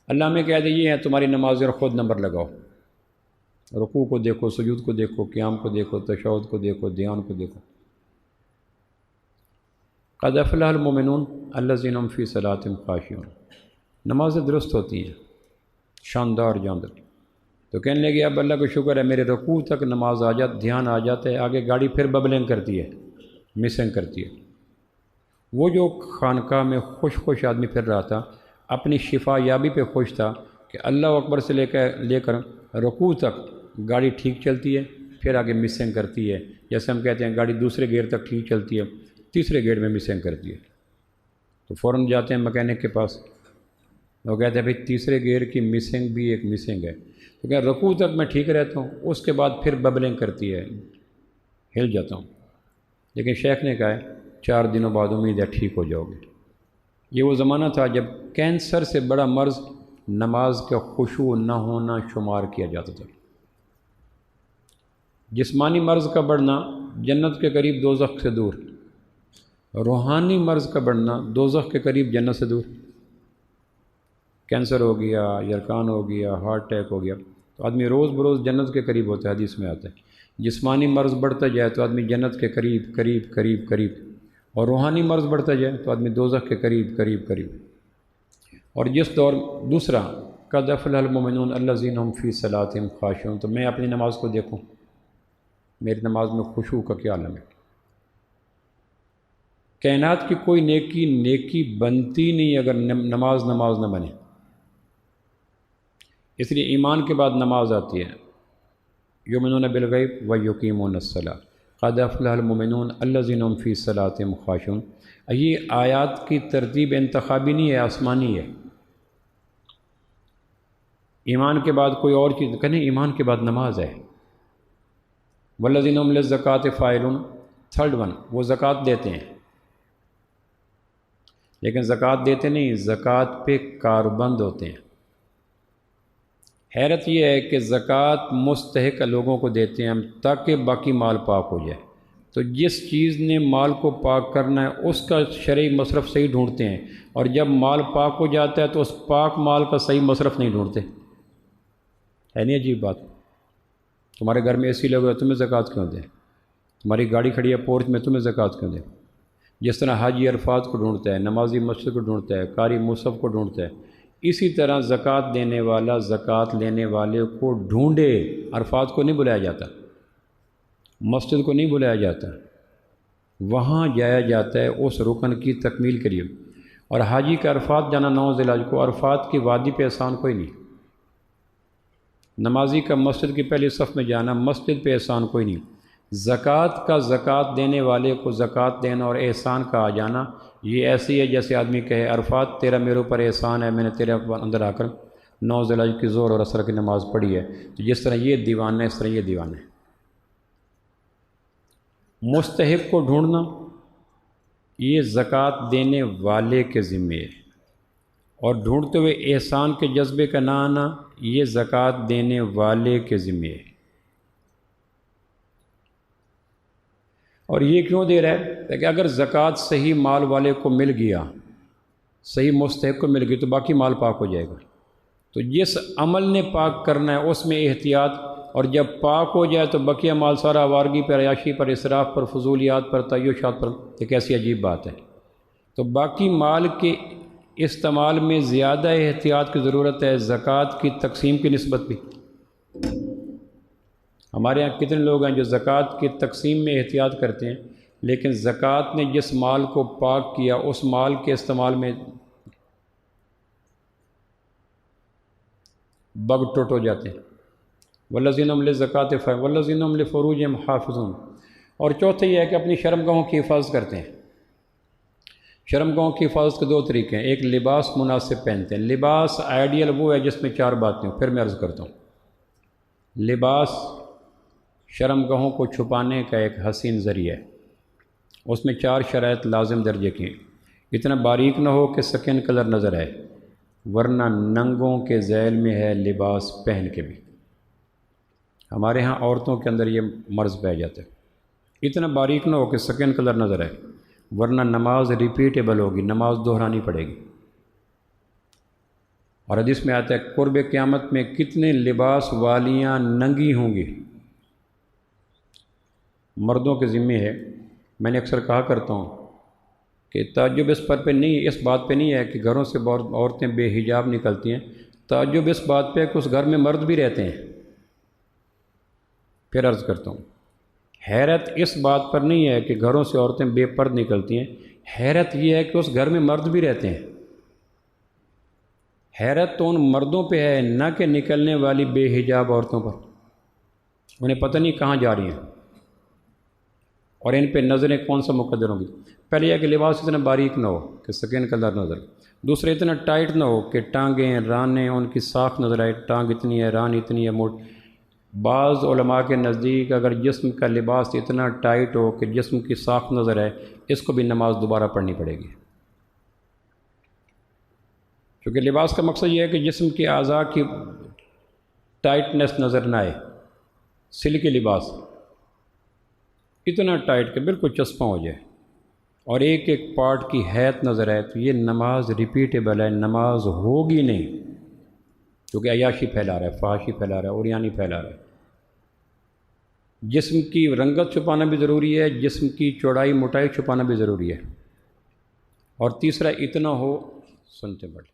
اللہ میں کہہ دے یہ ہے تمہاری نماز، اور خود نمبر لگاؤ، رکوع کو دیکھو، سجود کو دیکھو، قیام کو دیکھو، تشہد کو دیکھو، دھیان کو دیکھو۔ قد افلح المؤمنون الذین هم فی صلاتہم خاشعون، نمازیں درست ہوتی ہیں، شاندار جاندار۔ تو کہنے لگے اب اللہ کا شکر ہے میرے رکوع تک نماز آ جاتا، دھیان آ جاتا ہے، آگے گاڑی پھر ببلنگ کرتی ہے، مسنگ کرتی ہے۔ وہ جو خانقاہ میں خوش آدمی پھر رہا تھا، اپنی شفا یابی پہ خوش تھا کہ اللہ اکبر سے لے کر رکوع تک گاڑی ٹھیک چلتی ہے، پھر آگے مسنگ کرتی ہے، جیسے ہم کہتے ہیں گاڑی دوسرے گیئر تک ٹھیک چلتی ہے، تیسرے گیئر میں مسنگ کرتی ہے، تو فوراً جاتے ہیں مکینک کے پاس، وہ کہتے ہیں بھائی تیسرے گیئر کی مسنگ بھی ایک مسنگ ہے، تو کہ رکوع تک میں ٹھیک رہتا ہوں، اس کے بعد پھر ببلنگ کرتی ہے، ہل جاتا ہوں، لیکن شیخ نے کہا ہے 4 دنوں بعد امید ہے ٹھیک ہو جاؤ گے۔ یہ وہ زمانہ تھا جب کینسر سے بڑا مرض نماز کا خشوع نہ ہونا شمار کیا جاتا تھا۔ جسمانی مرض کا بڑھنا جنت کے قریب دوزخ سے دور، روحانی مرض کا بڑھنا دوزخ کے قریب جنت سے دور۔ کینسر ہو گیا، یرکان ہو گیا، ہارٹ اٹیک ہو گیا، تو آدمی روز بروز جنت کے قریب ہوتا ہے، حدیث میں آتا ہے۔ جسمانی مرض بڑھتا جائے تو آدمی جنت کے قریب قریب قریب قریب، اور روحانی مرض بڑھتا جائے تو آدمی دوزخ کے قریب قریب قریب۔ اور جس دور دوسرا قد افلح المؤمنون الذین هم فی صلاتهم خاشعون، تو میں اپنی نماز کو دیکھوں، میری نماز میں خشوع کا کیا عالم ہے۔ کائنات کی کوئی نیکی بنتی نہیں اگر نماز نہ بنے، اس لیے ایمان کے بعد نماز آتی ہے، یؤمنون بالغیب ویقیمون الصلاۃ قد افلح المؤمنون الذین هم فی صلاتهم خاشعون۔ یہ آیات کی ترتیب انتخابی نہیں ہے، آسمانی ہے۔ ایمان کے بعد کوئی اور چیز کہنے، ایمان کے بعد نماز ہے۔ والذین هم للزکاۃ فاعلون، تھرڈ ون، وہ زکوٰۃ دیتے ہیں، لیکن زکوٰۃ دیتے نہیں، زکوٰۃ پہ کاربند ہوتے ہیں۔ حیرت یہ ہے کہ زکوٰۃ مستحق لوگوں کو دیتے ہیں ہم تاکہ باقی مال پاک ہو جائے۔ تو جس چیز نے مال کو پاک کرنا ہے اس کا شرعی مصرف صحیح ڈھونڈتے ہیں، اور جب مال پاک ہو جاتا ہے تو اس پاک مال کا صحیح مصرف نہیں ڈھونڈتے۔ ہے نہیں عجیب بات؟ تمہارے گھر میں اے سی لگا ہے، تمہیں زکوٰۃ کیوں دیں؟ تمہاری گاڑی کھڑی ہے پورچ میں، تمہیں زکوٰۃ کیوں دیں؟ جس طرح حاجی عرفات کو ڈھونڈتا ہے، نمازی مسجد کو ڈھونڈتا ہے، قاری مصحف کو ڈھونڈتا ہے، اسی طرح زکوٰۃ دینے والا زکوٰۃ لینے والے کو ڈھونڈے۔ عرفات کو نہیں بلایا جاتا، مسجد کو نہیں بلایا جاتا، وہاں جایا جاتا ہے اس رکن کی تکمیل کے لیے۔ اور حاجی کا عرفات جانا نوز علاج کو، عرفات کی وادی پہ احسان کوئی نہیں۔ نمازی کا مسجد کی پہلی صف میں جانا، مسجد پہ احسان کوئی نہیں۔ زکوٰۃ کا زکوٰۃ دینے والے کو زکوٰۃ دینا اور احسان کا آ جانا، یہ ایسی ہے جیسے آدمی کہے عرفات تیرا میرے اوپر احسان ہے، میں نے تیرے اندر آ کر 9 ذی الحجہ کی ظہر اور عصر کی نماز پڑھی ہے۔ تو جس طرح یہ دیوانہ ہے اس طرح یہ دیوانہ ہے۔ مستحق کو ڈھونڈنا یہ زکوٰۃ دینے والے کے ذمے ہے، اور ڈھونڈتے ہوئے احسان کے جذبے کا نہ آنا یہ زکوٰۃ دینے والے کے ذمے ہے۔ اور یہ کیوں دے رہا ہے کہ اگر زکوٰۃ صحیح مال والے کو مل گیا، صحیح مستحق کو مل گئی تو باقی مال پاک ہو جائے گا۔ تو جس عمل نے پاک کرنا ہے اس میں احتیاط، اور جب پاک ہو جائے تو بقیہ مال سارا آوارگی پر، عیاشی پر، اسراف پر، فضولیات پر، تعیشات پر۔ ایک ایسی عجیب بات ہے۔ تو باقی مال کے استعمال میں زیادہ احتیاط کی ضرورت ہے، زکوٰۃ کی تقسیم کی نسبت بھی۔ ہمارے ہاں کتنے لوگ ہیں جو زکوٰۃ کی تقسیم میں احتیاط کرتے ہیں، لیکن زکوٰۃ نے جس مال کو پاک کیا اس مال کے استعمال میں بگ ٹوٹ ہو جاتے ہیں۔ والذین هم للزکاۃ فاعلون والذین هم لفروجہم حافظون۔ اور چوتھا یہ ہے کہ اپنی شرمگاہوں کی حفاظت کرتے ہیں۔ شرمگاہوں کی حفاظت کے 2 طریقے ہیں، ایک لباس مناسب پہنتے ہیں۔ لباس آئیڈیل وہ ہے جس میں 4 باتیں ہوں، پھر میں عرض کرتا ہوں۔ لباس شرمگاہوں کو چھپانے کا ایک حسین ذریعہ ہے، اس میں 4 شرائط لازم درجے کی ہیں۔ اتنا باریک نہ ہو کہ سکن کلر نظر آئے، ورنہ ننگوں کے ذیل میں ہے لباس پہن کے بھی۔ ہمارے ہاں عورتوں کے اندر یہ مرض پہ جاتا ہے، اتنا باریک نہ ہو کہ سکن کلر نظر آئے، ورنہ نماز ریپیٹیبل ہوگی، نماز دہرانی پڑے گی۔ اور حدیث میں آتا ہے قرب قیامت میں کتنے لباس والیاں ننگی ہوں گی۔ مردوں کے ذمے ہے، میں نے اکثر کہا کرتا ہوں کہ تعجب اس بات پہ نہیں ہے کہ گھروں سے عورتیں بے حجاب نکلتی ہیں، تعجب اس بات پہ ہے کہ اس گھر میں مرد بھی رہتے ہیں۔ پھر عرض کرتا ہوں، حیرت اس بات پر نہیں ہے کہ گھروں سے عورتیں بے پرد نکلتی ہیں، حیرت یہ ہے کہ اس گھر میں مرد بھی رہتے ہیں۔ حیرت تو ان مردوں پہ ہے، نہ کہ نکلنے والی بے حجاب عورتوں پر۔ انہیں پتہ نہیں کہاں جا رہی ہیں اور ان پہ نظریں کون سا مقدر ہوں گی۔ پہلے یہ کہ لباس اتنا باریک نہ ہو کہ سکین کلر نظر، دوسرے اتنا ٹائٹ نہ ہو کہ ٹانگیں رانیں ان کی ساکھ نظر آئے، ٹانگ اتنی ہے، ران اتنی ہے، موٹ۔ بعض علماء کے نزدیک اگر جسم کا لباس اتنا ٹائٹ ہو کہ جسم کی ساکھ نظر آئے، اس کو بھی نماز دوبارہ پڑھنی پڑے گی، کیونکہ لباس کا مقصد یہ ہے کہ جسم کے اعضاء کی ٹائٹنس نظر نہ آئے۔ سلکی لباس اتنا ٹائٹ کہ بالکل چسپاں ہو جائے اور ایک ایک پارٹ کی حیت نظر آئے، تو یہ نماز ریپیٹیبل ہے، نماز ہوگی نہیں۔ کیونکہ عیاشی پھیلا رہا ہے، فحاشی پھیلا رہا ہے، اوریانی پھیلا رہا ہے۔ جسم کی رنگت چھپانا بھی ضروری ہے، جسم کی چوڑائی موٹائی چھپانا بھی ضروری ہے، اور تیسرا اتنا ہو سنتے بڑھ